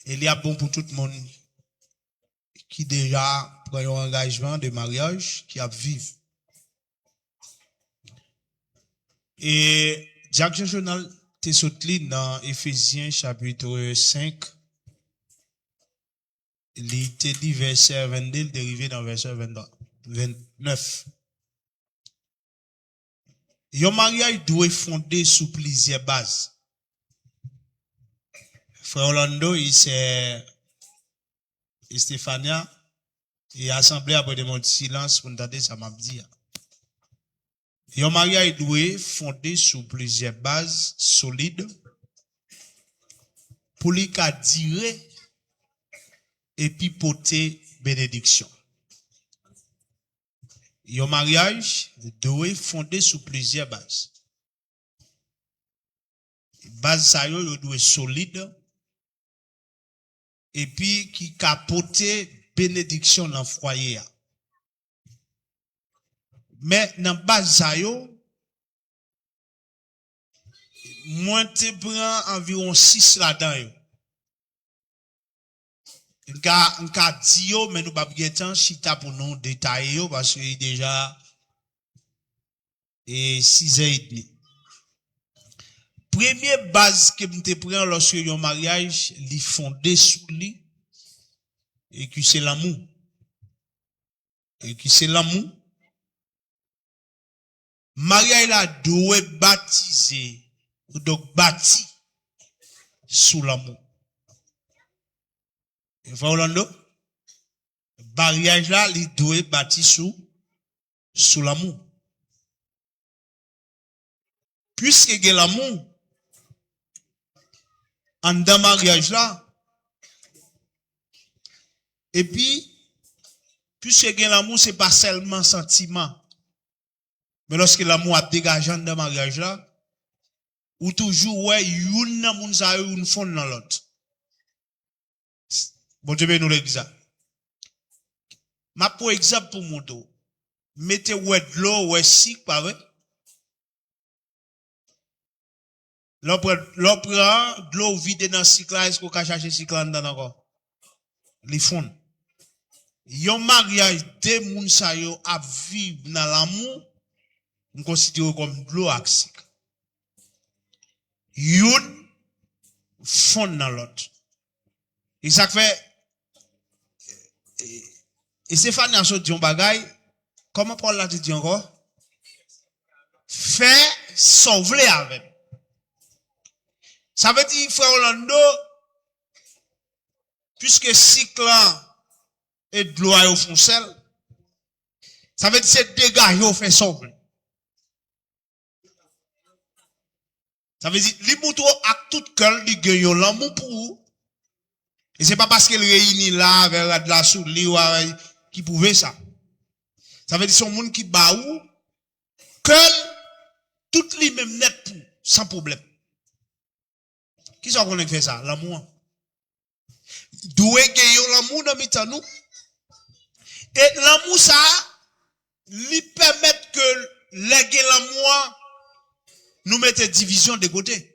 il y a bon pour tout le monde qui déjà prend un engagement de mariage, qui a vivre. Et Jacques Journal t'es soutenu dans Éphésiens chapitre 5. Il était dit verset 22, il dérivé dans verset 29. Un mariage doit fonder sur plusieurs bases. Frère Orlando, il s'est Stéphania, et assemblée après de mon silence pour entendre ça m'a dit. Un mariage doit fonder sur plusieurs bases solides pour lui durer et puis porter bénédiction. Un mariage doit fonder sur plusieurs bases. Base ça doit être solide et puis qui capoter bénédiction dans le foyer. Mais dans base ça moi te prends environ 6 là-dedans. M'ka dit yo, mais nous pas bien temps chita pour nous détailler yo parce que déjà et 6h30. Première base que me te prend lorsque yon mariage, li fondé sous lui et que c'est l'amour. Et que c'est l'amour. Mariage la doit baptiser ou donc bâti sous l'amour. Et Orlando, mariage là, il doit bâti sous l'amour. Puisque il y a l'amour, en dans mariage là, et puis, puisque il y a l'amour, c'est pas seulement sentiment, mais lorsque l'amour a dégagé en dans mariage là, ou toujours, ouais, une nan moun sa yo, une fond dans l'autre. Bon Dieu, nous l'église. Ma pour exemple pour mon dos. Mettez ouais de l'eau, ouais si, pas vrai? L'on prend de l'eau vide dans le cycle, est-ce qu'on peut chercher le cycle dedans encore? Les fonds. Yon mariage, deux moun sa yo à vivre dans l'amour, on considère comme de l'eau ak cycle. Yon fond dans l'autre. Et ça fait, et Stéphane a dit un bagay, comment Paul l'a dit encore? Fait sauver avec. Ça veut dire, frère Orlando, puisque cycle et de l'eau au fond sel, ça veut dire c'est dégâts au fait sauver. Ça veut dire, li moutou à tout cœur, li gagne l'amour pour vous. Et c'est pas parce qu'elle réunit là, avec de la souli ou qui pouvait ça. Ça veut dire, son monde qui bat ou, que tout li même net pour, sans problème. Qui sont qu'on fait ça? L'amour. Doué gagner l'amour dans mitan nous. Et l'amour ça, lui permet que léguer l'amour, nous mettons division de côté.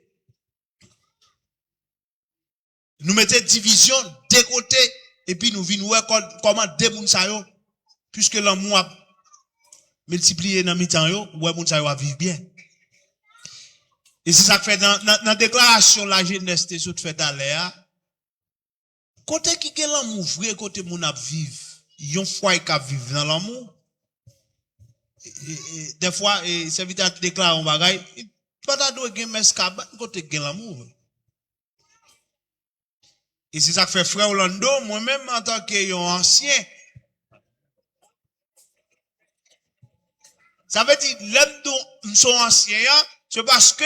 Nous mettons division de côté. Et puis nous venons voir comment deux moun sa yo, puisque l'amour a multiplié dans mi-temps yo, ouais moun sa yo a vivre bien. Et c'est ça que fait dans la déclaration la jeunesse de tout fait à l'air. Côté qui est l'amour vrai, côté moun a vivre, yon foi qui a vivre dans l'amour. Des fois, c'est vite à déclarer un bagay, pas d'où gen mescaba, côté gen l'amour. Et c'est ça que fait frère Orlando, moi-même en tant que ancien. Ça veut dire, l'homme dont sont anciens, c'est parce que,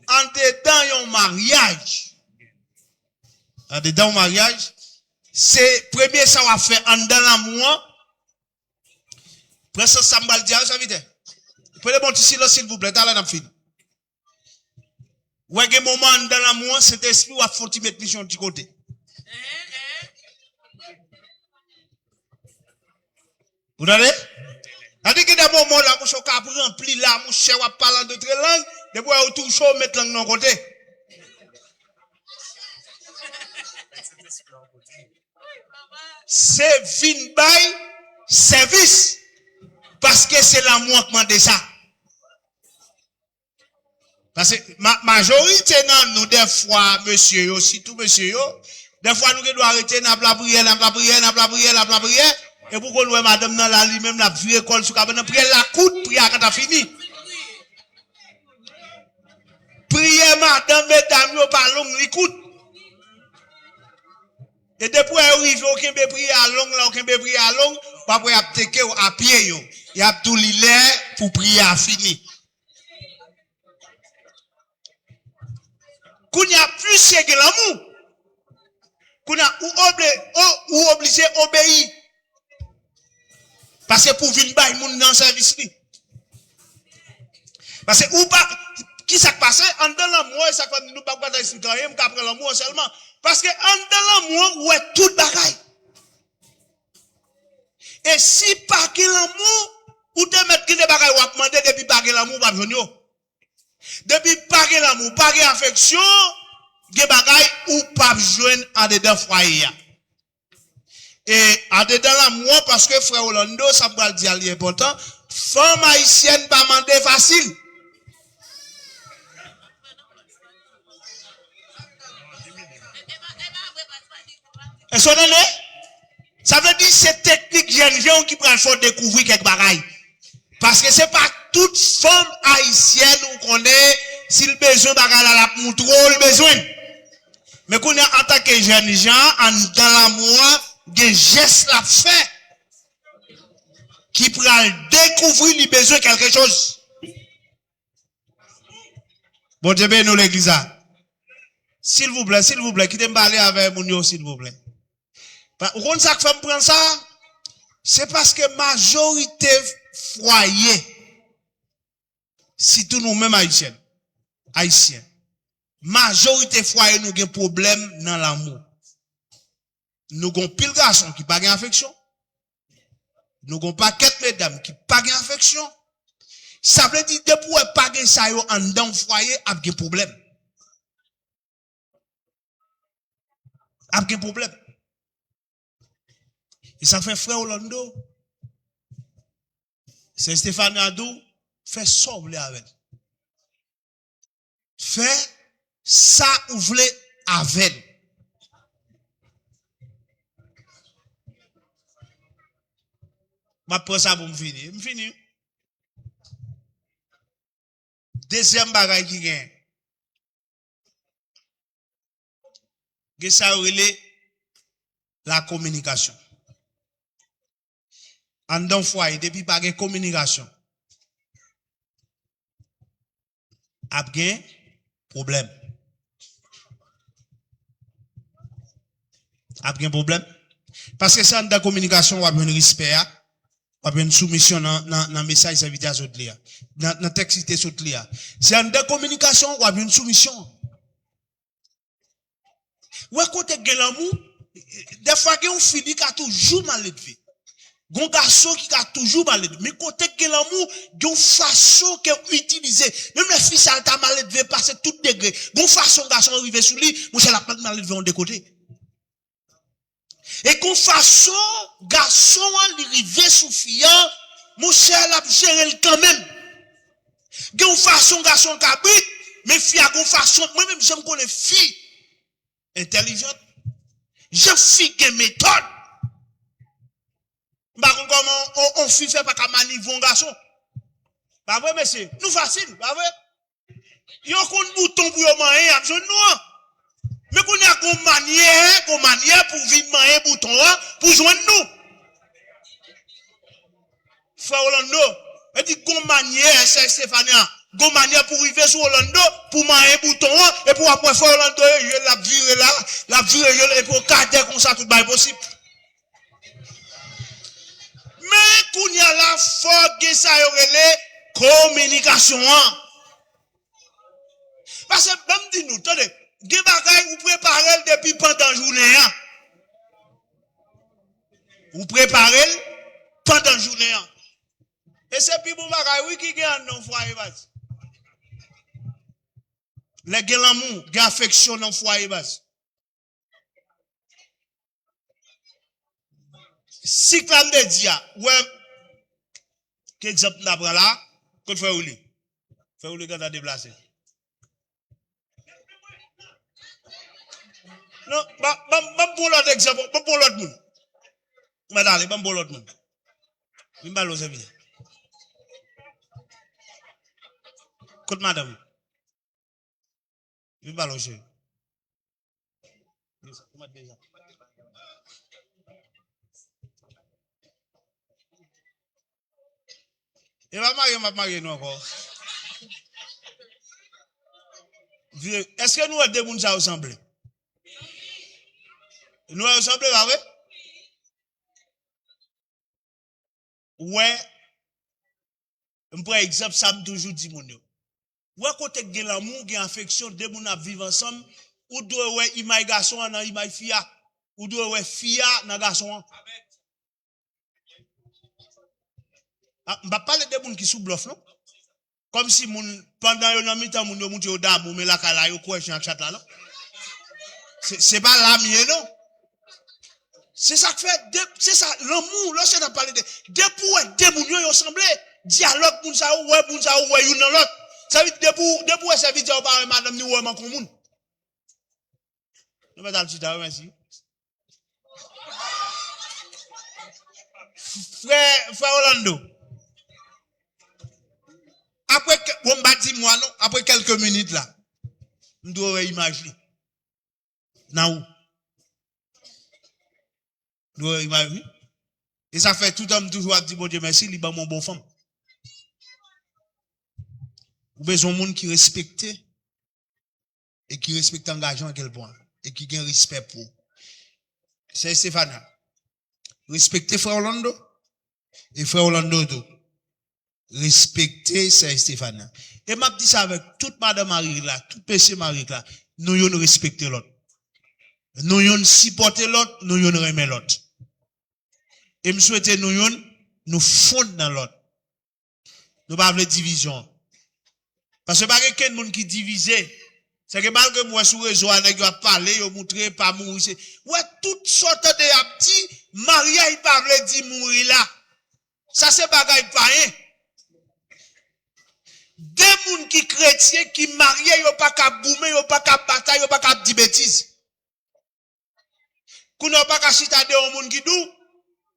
en dedans un mariage, en dedans un mariage, c'est, premier ça va faire en dedans l'amour, presque ça m'a dit, ça veut dire. Prenez mon petit silence, s'il vous plaît, dans la fini. Ou un moment dans l'amour, cet esprit ou a foutu mettre mission du côté. Vous avez? Tandis que des moments là, vous avez rempli là, vous cherchez à parler d'autres langues, de vous avez toujours mettre langue dans côté. C'est vin by service. Parce que c'est l'amour qui demande ça. Parce que majorité dans nous, des fois, monsieur, aussi tout monsieur, des fois, nous devons arrêter, n'a pas prière, et pour qu'on voit madame dans la lui même, la vie école, sous cabane, prière la coûte, prière quand t'as fini. Prière madame, mesdames, yo pas long, l'écoute. Et depuis, arrive, aucun bé prière à long, là, aucun bé prière à long, pas pour y appliquer à pied, yo. Y a tout l'hilaire pour prier à fini. Qu'on y a plus que l'amour. Qu'on a ou obligé obéir. Parce que pour venir bailler moun dans service li. Parce que ou pas qui ça passe en dans l'amour ça fait nous pas bataille citoyen qu'après l'amour seulement parce que en dans l'amour ouais tout bagaille. Et si pas que l'amour ou te mettre que des bagaille ou demander depuis pas que l'amour pas venir. Depuis pas gen l'amour, pas gen affection, gen bagay ou pas joindre en dedans foyer. Et en dedans l'amour, parce que frère Orlando, ça va le dire important, femme haïtienne pas mandé facile. Est-ce qu'on est? Ça veut dire c'est technique jeune gens qui prennent faut découvrir quelques bagailles. Parce que c'est pas toute femme haïtienne où qu'on est, si le besoin bagaille la montre le besoin. Mais qu'on est en tant que jeunes gens, dans l'amour, des gestes la fait qui prennent découvrir le besoin quelque chose. Bon Dieu nous l'église. S'il vous plaît, quittez me parler avec mon s'il vous plaît. Vous comprenez ça que femme prend ça? C'est parce que majorité foyer, si tout nous-mêmes haïtiens, majorité foyer nous avons problème dans l'amour. Nous avons pile garçons qui pas affection. Nous avons paquet mesdames qui pas affection. Ça veut dire depuis pas ça yo en dans foyer a des problème. A des problème. Et ça fait frère Orlando. C'est Stéphane Adou fait sauver avec. Fait ça ou voulez avec. Ma prends ça pour me finir. Me finir. Deuxième bagaille qui gagne. Que ça relève la communication. En dans foyer, depuis pas de communication, a bien problème. A bien problème. Parce que ça, dans la communication, on a un respect, on a une soumission dans le message invité à l'autre. Dans le texte cité sur l'autre. C'est dans la communication, on a une soumission. Ou à côté de l'amour, des fois, il y a un fille qui a toujours mal élevé. Gon garçon qui a toujours mal élevé. Mais côté que l'amour, gon façon qu'il utilise. Même les filles, ça a mal élevé, passer tout degré. Gon façon garçon arrivé sur lui, mon cher la pas mal élevé en deux côtés. Et gon façon garçon arrivé sous fille, mon cher la gérer quand même. Gon façon garçon cabrit, mais fille a gon façon, moi-même j'aime qu'on est fille intelligente. J'aime fille qui méthode. Bah, comment on fait pas qu'à manipuler un garçon? Bah, vrai, monsieur, nous facile, bah, vrai. Yon kon bouton pour yon manger, absolument nous. Mais qu'on a qu'on manière pour vite manger bouton, pour joindre nous. Frère Orlando, elle dit qu'on manière, c'est Stéphania, qu'on manière pour arriver sur Orlando, pour manger bouton, et pour après frère Orlando, la virée, et pour garder comme ça, tout est possible. Mais qu'on y a la force que ça y a communication. Parce que même dis nous, attendez, des bagailles vous préparez depuis pendant la journée. Vous préparez pendant la journée. Et c'est puis bon bagaille oui qui gagne dans le foyer. Les gens l'amour, les affection dans le foyer. Si clan de dia, ouais, quel exemple n'a pas là, qu'on fait où lui? Fait où lui quand t'as déplacé? Non, bah, pour l'autre exemple, bah, pour l'autre monde. Madame, bah, pour l'autre monde. Il m'a l'osé bien. Écoute, madame. Il m'a l'osé. Et m'a marié nous encore. Est-ce que nous avons deux personnes ressemblés? Nous ressemblés, là, oui? Ouais. Par exemple, ça me toujours dit mon yo. Ouais, côté de l'amour, de l'affection, deux personnes vivent ensemble, ou doit ouais, imay garçon, nan imay fia, ou doit ouais, fia, nan garçon. Ah, on va parler de gens qui sous bluff, non? Comme si pendant yon nan mi-temps moun yo monte au dam, mais la kala yo quoi chat là non. C'est pas la mienne non. C'est ça que fait c'est ça l'amour lorsque on parle de deux moun yo ensemble, dialogue moun ça ouais yon dans l'autre. Ça veut dire pour serviteur par madame ni ouais man commun. Nous mettons le petit merci. Frère Orlando. Après, on m'a dit moi non, après quelques minutes là, nous devons imaginer. Nous devons imaginer. Et ça fait tout homme toujours à dire bon Dieu merci, il est mon bon femme. Vous avez besoin de monde qui respecte et qui respecte l'engagement à quel point et qui a un respect pour. C'est Stéphane. Respectez frère Orlando et frère Orlando tout. Respectez Saint Stéphane. Et m'a dit ça avec toute madame Marie là, tout PC Marie là, nous yon respecter l'autre. Nous yon supporter l'autre, nous yon aimer l'autre. Et me souhaiter nous yon nous fondre dans l'autre. Nous pas de division. Parce que pas quelqu'un monde qui divisé, c'est que malgré moi sur réseau nèg a parler, yo montrer pas mourir. Ouais, toutes sortes de petits Maria il pas veut dire mourir là. Ça c'est bagaille pas rien. Des moun qui chrétiens qui mariés yo pas ka boumer, yo pas ka bataille, yo pas ka di bêtises. Kou n'a pas ka chita de un moun qui dou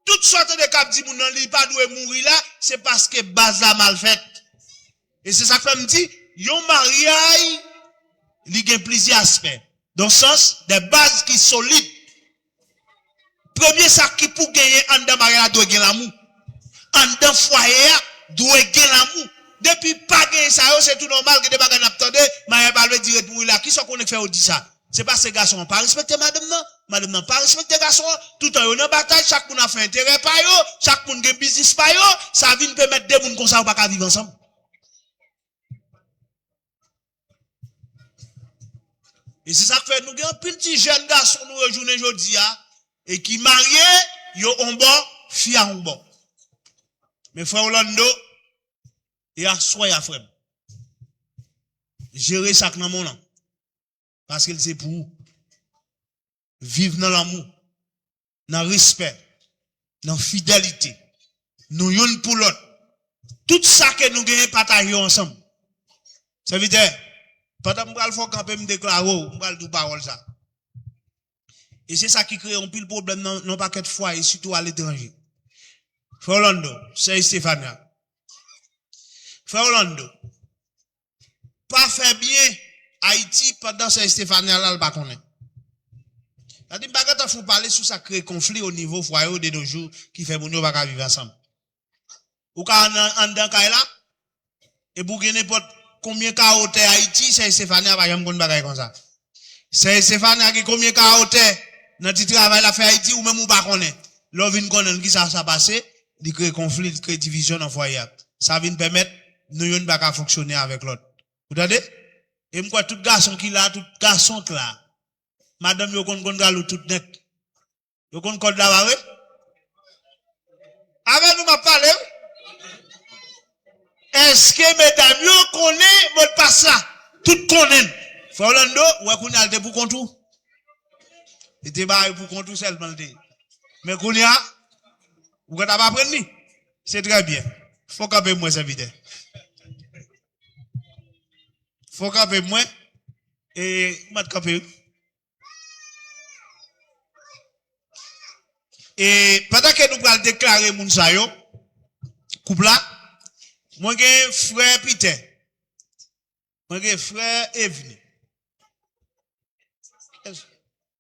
toutes sortes de cap di moun nan li pas doué mourir là, c'est parce que base la mal faite. Et c'est ça que me dit, yon mariage li gen plusieurs aspects. Dans le sens des bases qui solides. Premier ça qui pour gagner en dedans mariage doit gagner l'amour. En dedans foyer doit gagner l'amour. Depuis pas gagner ça, c'est tout normal que des bagages n'attendent, mariage pas le dire pour là. Qui sont qu'on fait au dit ça? C'est pas ces garçons pas respecter madame non. Madame non pas respecter garçon. Tout en yon bataille, chaque moun a fait intérêt pa yo, chaque moun gen business pa yo, ça vient permettre des moun comme ça pas vivre ensemble. Et c'est ça que fait nous avons un petit jeune garçon nous rejoindre aujourd'hui et qui marié, yo on bon, fille on bon. Mais frère Orlando, et à soi et à frère. Gérer ça dans mon nom. Parce que c'est pour vous. Vivre dans l'amour, dans le respect, dans la fidélité. Nous yon pour l'autre. Tout ça que nous gagnons partager ensemble. Ça veut dire, pendant que je vais camper, me déclarer, je vais dire parole ça. Et c'est ça qui crée un pile problème dans nos paquets de fois et surtout à l'étranger. Frère Orlando, c'est Stéphane. Frère Orlando, pas faire bien Haïti pendant ce Stéphane là, le pas connaître. C'est-à-dire, il faut parler sur ça crée conflit au niveau foyer de nos jours qui fait mon pas vivre ensemble. Ou quand en dedans là, et pour gagner n'importe combien de Haïti, c'est Stéphane va jamais connaître bagaille comme ça. C'est Stéphane qui combien de dans le travail la fait Haïti ou même ou pas connaître. L'on vient connaître qui ça passé, il crée conflit, il crée division dans le foyer. Ça vient permettre nous ne pas fonctionner avec l'autre. Vous entendez? Et moi tout garçon qui là, tout garçon qui là. Madame yo kon galou tout net. Yo kon code là ouais. Avec nous m'a parlé. Est-ce que mesdames yo connaît mot passe là? Tout connaît. Frère Orlando, ouais qu'on a le pour contour. Était bail pour contour seulement. Mais qu'on y a vous pas apprendre ni. C'est très bien. Faut camper moi ça vite. Faut camper moi et m'a camper. Et pendant que nous allons déclarer moun sa yo, couple là, moi j'ai frère Peter. Moi j'ai frère Evne.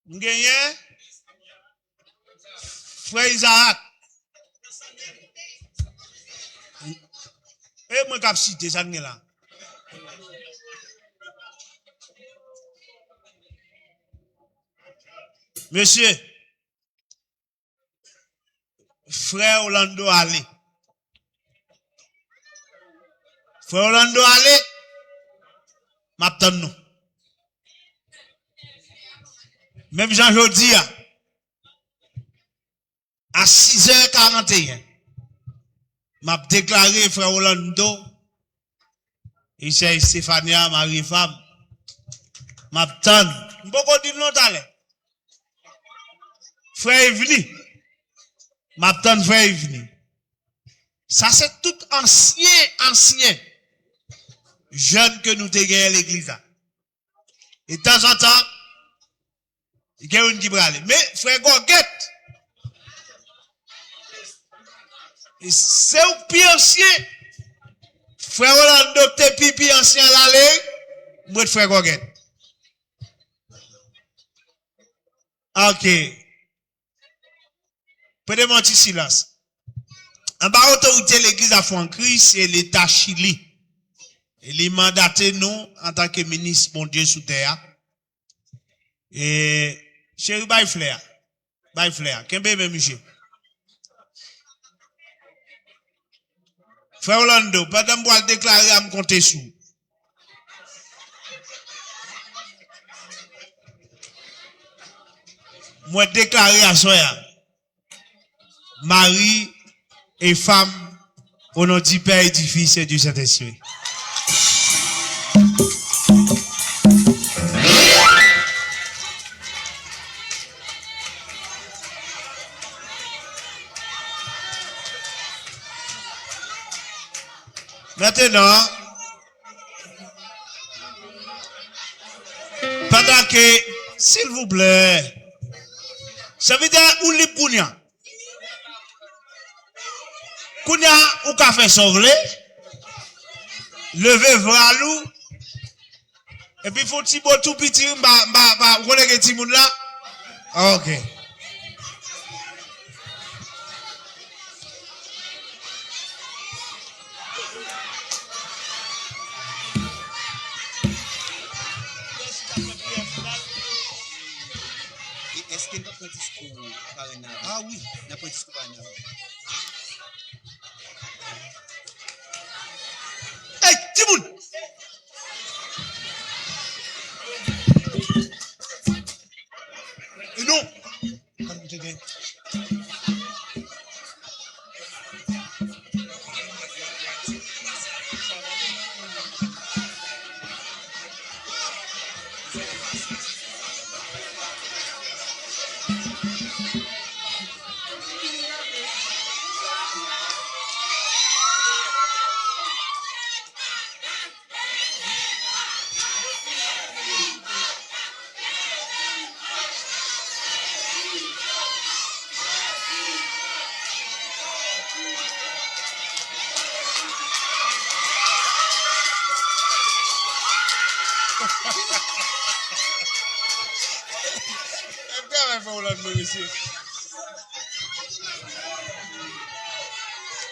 Moi j'ai frère Isaac. Et moi cap citer ça là. Monsieur Frère Orlando allez. Frère Orlando allez. M'attend nous. Même Jean Jodi à 6h41. M'a déclaré frère Orlando Et c'est Stéphania, Marie-Femme. M'attend. M'poko dire non talent. Frère est venu. M'attend frère est venu. Ça c'est tout ancien. Jeune que nous te gagné à l'église. Et de temps en temps, il y a une qui brale. Mais frère Gorguette, c'est un pire ancien. Frère Orlando, te pipi ancien l'allée, moi frère Gorguette. Ok. Peut-être mentir silence. En bas, autorité l'église a fait en crise, c'est l'État Chili. Il est mandaté nous, en tant que ministre, mon Dieu, sous terre. Et, chéri, bye flair. Qu'est-ce que monsieur? Frère Orlando, pendant que je déclarer à me compter sous. Moi, déclarer à soya. Mari et femme, au nom du Père et du Fils et du Saint-Esprit. Maintenant, pendant que, s'il vous plaît, ça veut dire où les Kounia, ou qu'a fait sauver, lever vralou, et puis faut petit beau tout petit, vous connaissez petit monde là? Ok. Est-ce qu'il n'a pas de discours par un an? Ah oui. N'a pas de discours par un an. Hey, Timoun! Et non! Quand vous te gagnez.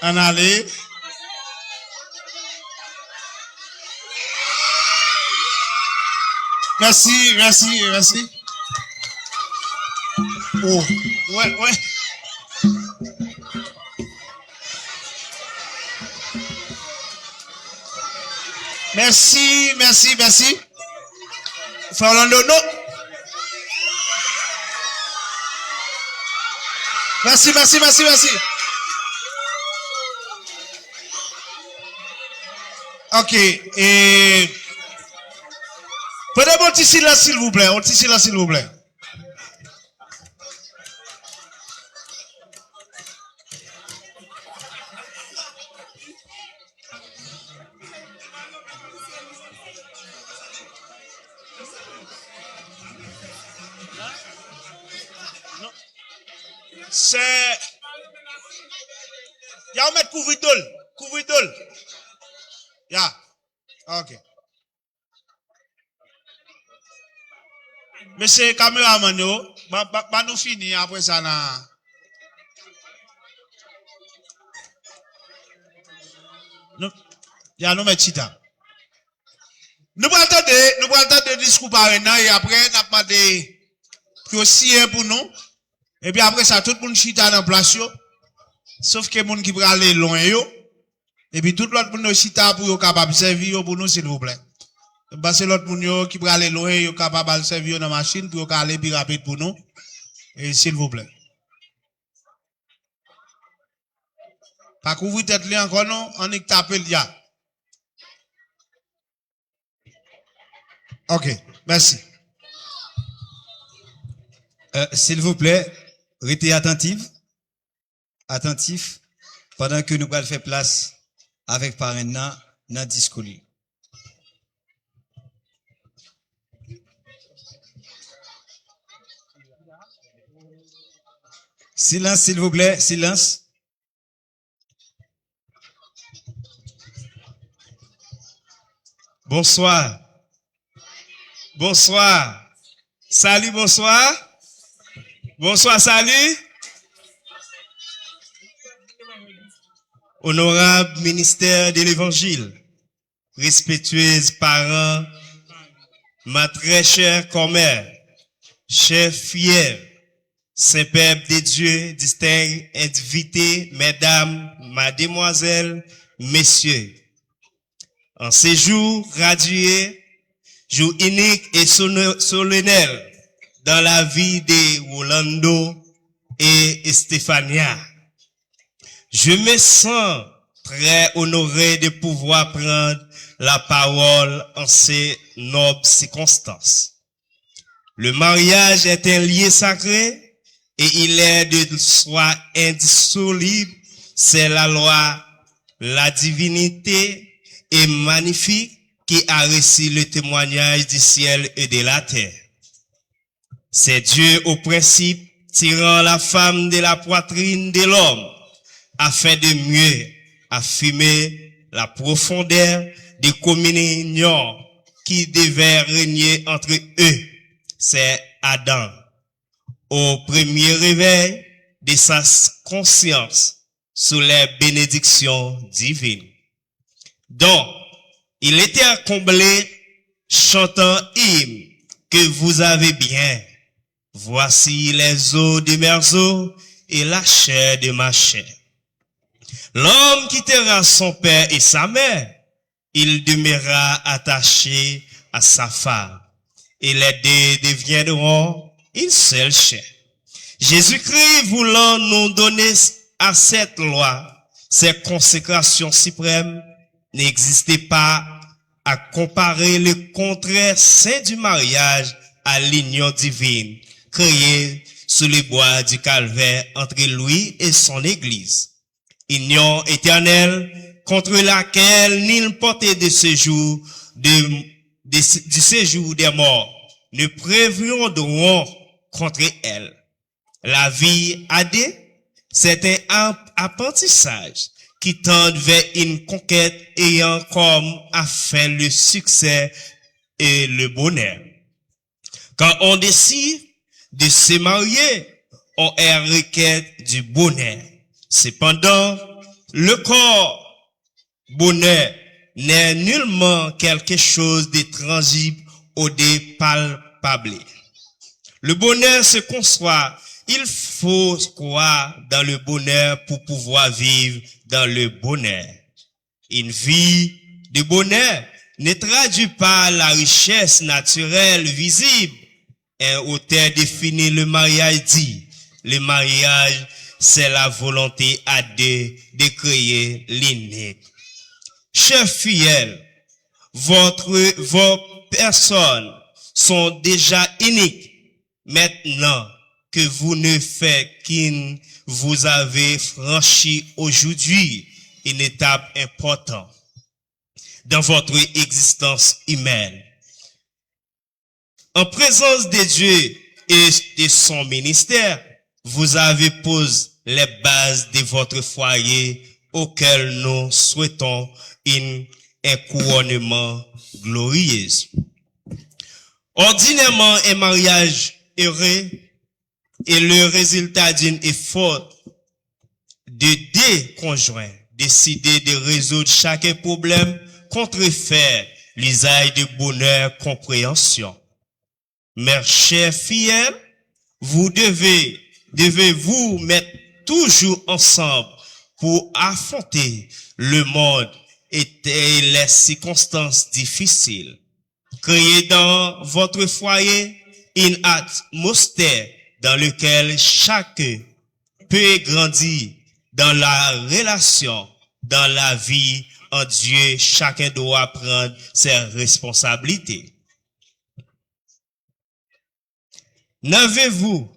En aller. Merci. Oh, ouais. Merci. Frère Orlando, non. Merci. Ok, et... Prenez mon petit silence, s'il vous plaît. C'est... Y'a un mettre couvre-idole. Ya. Ok. Monsieur caméraman, nous fini après ça. Ya nous mettre chita. Nous prenons le temps de discours par un an et après, nous avons demandé pour nous. Et puis après ça, tout le monde chita dans place. Sauf que les gens qui peuvent aller loin. Et puis tout l'autre monde chita pour être capable de servir pour nous, s'il vous plaît. Parce que l'autre monde qui peut aller loin, est capable de servir dans la machine pour aller plus rapide pour nous. Et s'il vous plaît. Pas couvrir tête li encore non, on est tapé le dia. Ok, merci. S'il vous plaît, restez attentif, pendant que nous allons faire place avec parrain dans le discours. Silence, s'il vous plaît, silence. Bonsoir. Bonsoir. Salut, bonsoir. Bonsoir, salut. Honorable ministère de l'Évangile, respectueuse parents, ma très chère commère, chers fiers, Saint-Père de Dieu, distingués, invités, mesdames, mademoiselles, messieurs. En ces jours radieux, jour unique et solennel dans la vie de Rolando et Stéphania, je me sens très honoré de pouvoir prendre la parole en ces nobles circonstances. Le mariage est un lien sacré et il est de soi indissoluble. C'est la loi, la divinité est magnifique qui a reçu le témoignage du ciel et de la terre. C'est Dieu au principe tirant la femme de la poitrine de l'homme afin de mieux affirmer la profondeur de communion qui devait régner entre eux. C'est Adam. Au premier réveil de sa conscience sous les bénédictions divines. Donc, il était comblé chantant hymne que vous avez bien. Voici les eaux de mes eaux et la chair de ma chair. L'homme quittera son père et sa mère. Il demeurera attaché à sa femme. Et les deux deviendront une seule chair. Jésus-Christ voulant nous donner à cette loi, cette consécration suprême, n'existait pas à comparer le contraire saint du mariage à l'union divine, créée sous les bois du calvaire entre lui et son église. Union éternelle contre laquelle nul porté de séjour du séjour des morts ne préviendront contre elle. La vie adée, c'est un apprentissage qui tend vers une conquête ayant comme afin le succès et le bonheur. Quand on décide de se marier, on est en requête du bonheur. Cependant, le corps bonheur n'est nullement quelque chose de tangible ou de palpable. Le bonheur se construit. Il faut croire dans le bonheur pour pouvoir vivre dans le bonheur. Une vie de bonheur ne traduit pas la richesse naturelle visible. Un auteur définit le mariage dit, le mariage c'est la volonté à deux de créer l'unique. Chers fidèles, vos personnes sont déjà uniques. Maintenant que vous ne faites qu'une, vous avez franchi aujourd'hui une étape importante dans votre existence humaine. En présence de Dieu et de son ministère, vous avez posé les bases de votre foyer auquel nous souhaitons un couronnement glorieux. Ordinairement, un mariage heureux est le résultat d'un effort de deux conjoints décidés de résoudre chaque problème, contrefaire l'usage de bonheur, compréhension. Mes chers fidèles, vous devez vous mettre toujours ensemble pour affronter le monde et les circonstances difficiles. Créez dans votre foyer une atmosphère dans laquelle chacun peut grandir dans la relation, dans la vie en Dieu. Chacun doit prendre ses responsabilités. n'avez-vous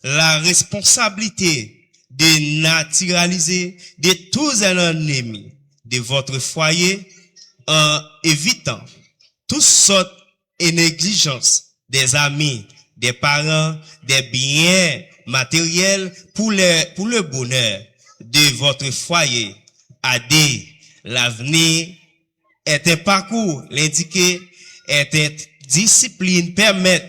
la responsabilité de naturaliser de tous les ennemis de votre foyer en évitant toutes sortes de négligences des amis, des parents, des biens matériels pour le bonheur de votre foyer. AD, l'avenir est un parcours, l'indiqué est une discipline permettre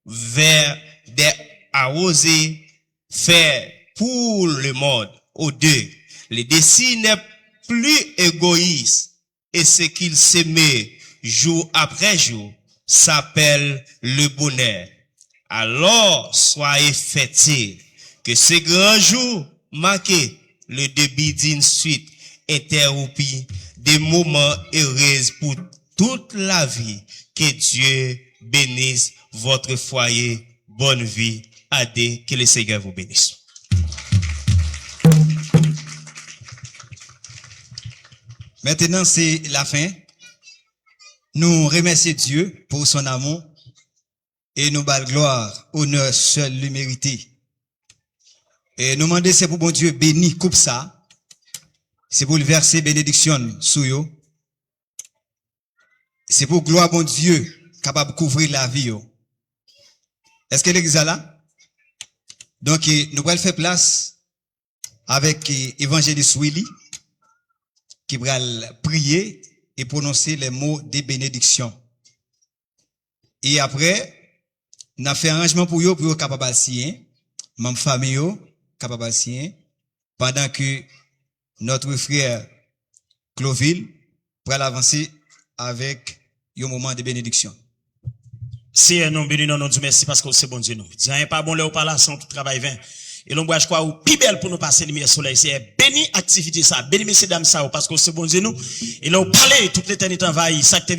vers des arrosés faire pour le monde. Au deux, le défi n'est plus égoïste et ce qu'il s'aimait jour après jour s'appelle le bonheur. Alors, soyez fêtés que ce grand jour marqué le début d'une suite interrompue des moments heureux pour toute la vie. Que Dieu bénisse votre foyer. Bonne vie. AD, que le Seigneur vous bénisse. Maintenant, c'est la fin. Nous remercions Dieu pour son amour et nous bal gloire, honneur seul lui mérité. Et nous demandons, c'est pour bon Dieu béni coupe ça. C'est pour le verser bénédiction sous yo. C'est pour gloire bon Dieu capable de couvrir la vie yo. Est-ce que l'église est là? Donc, nous allons faire place avec évangéliste Willy qui va prier et prononcer les mots de bénédiction. Et après, nous avons fait arrangement pour eux capable de signer, même famille capable de signer, pendant que notre frère Cloville va avancer avec un moment de bénédiction. Si nous bénis non Dieu merci parce que c'est bon Dieu nous. Dis pas bon là ou pas là sans tout travail vain. Et l'on je crois ou plus belle pour nous passer lumière soleil c'est béni activité ça, béni messieurs dames ça parce que c'est bon Dieu nous. Et là on parler toute l'éternité envahie ça que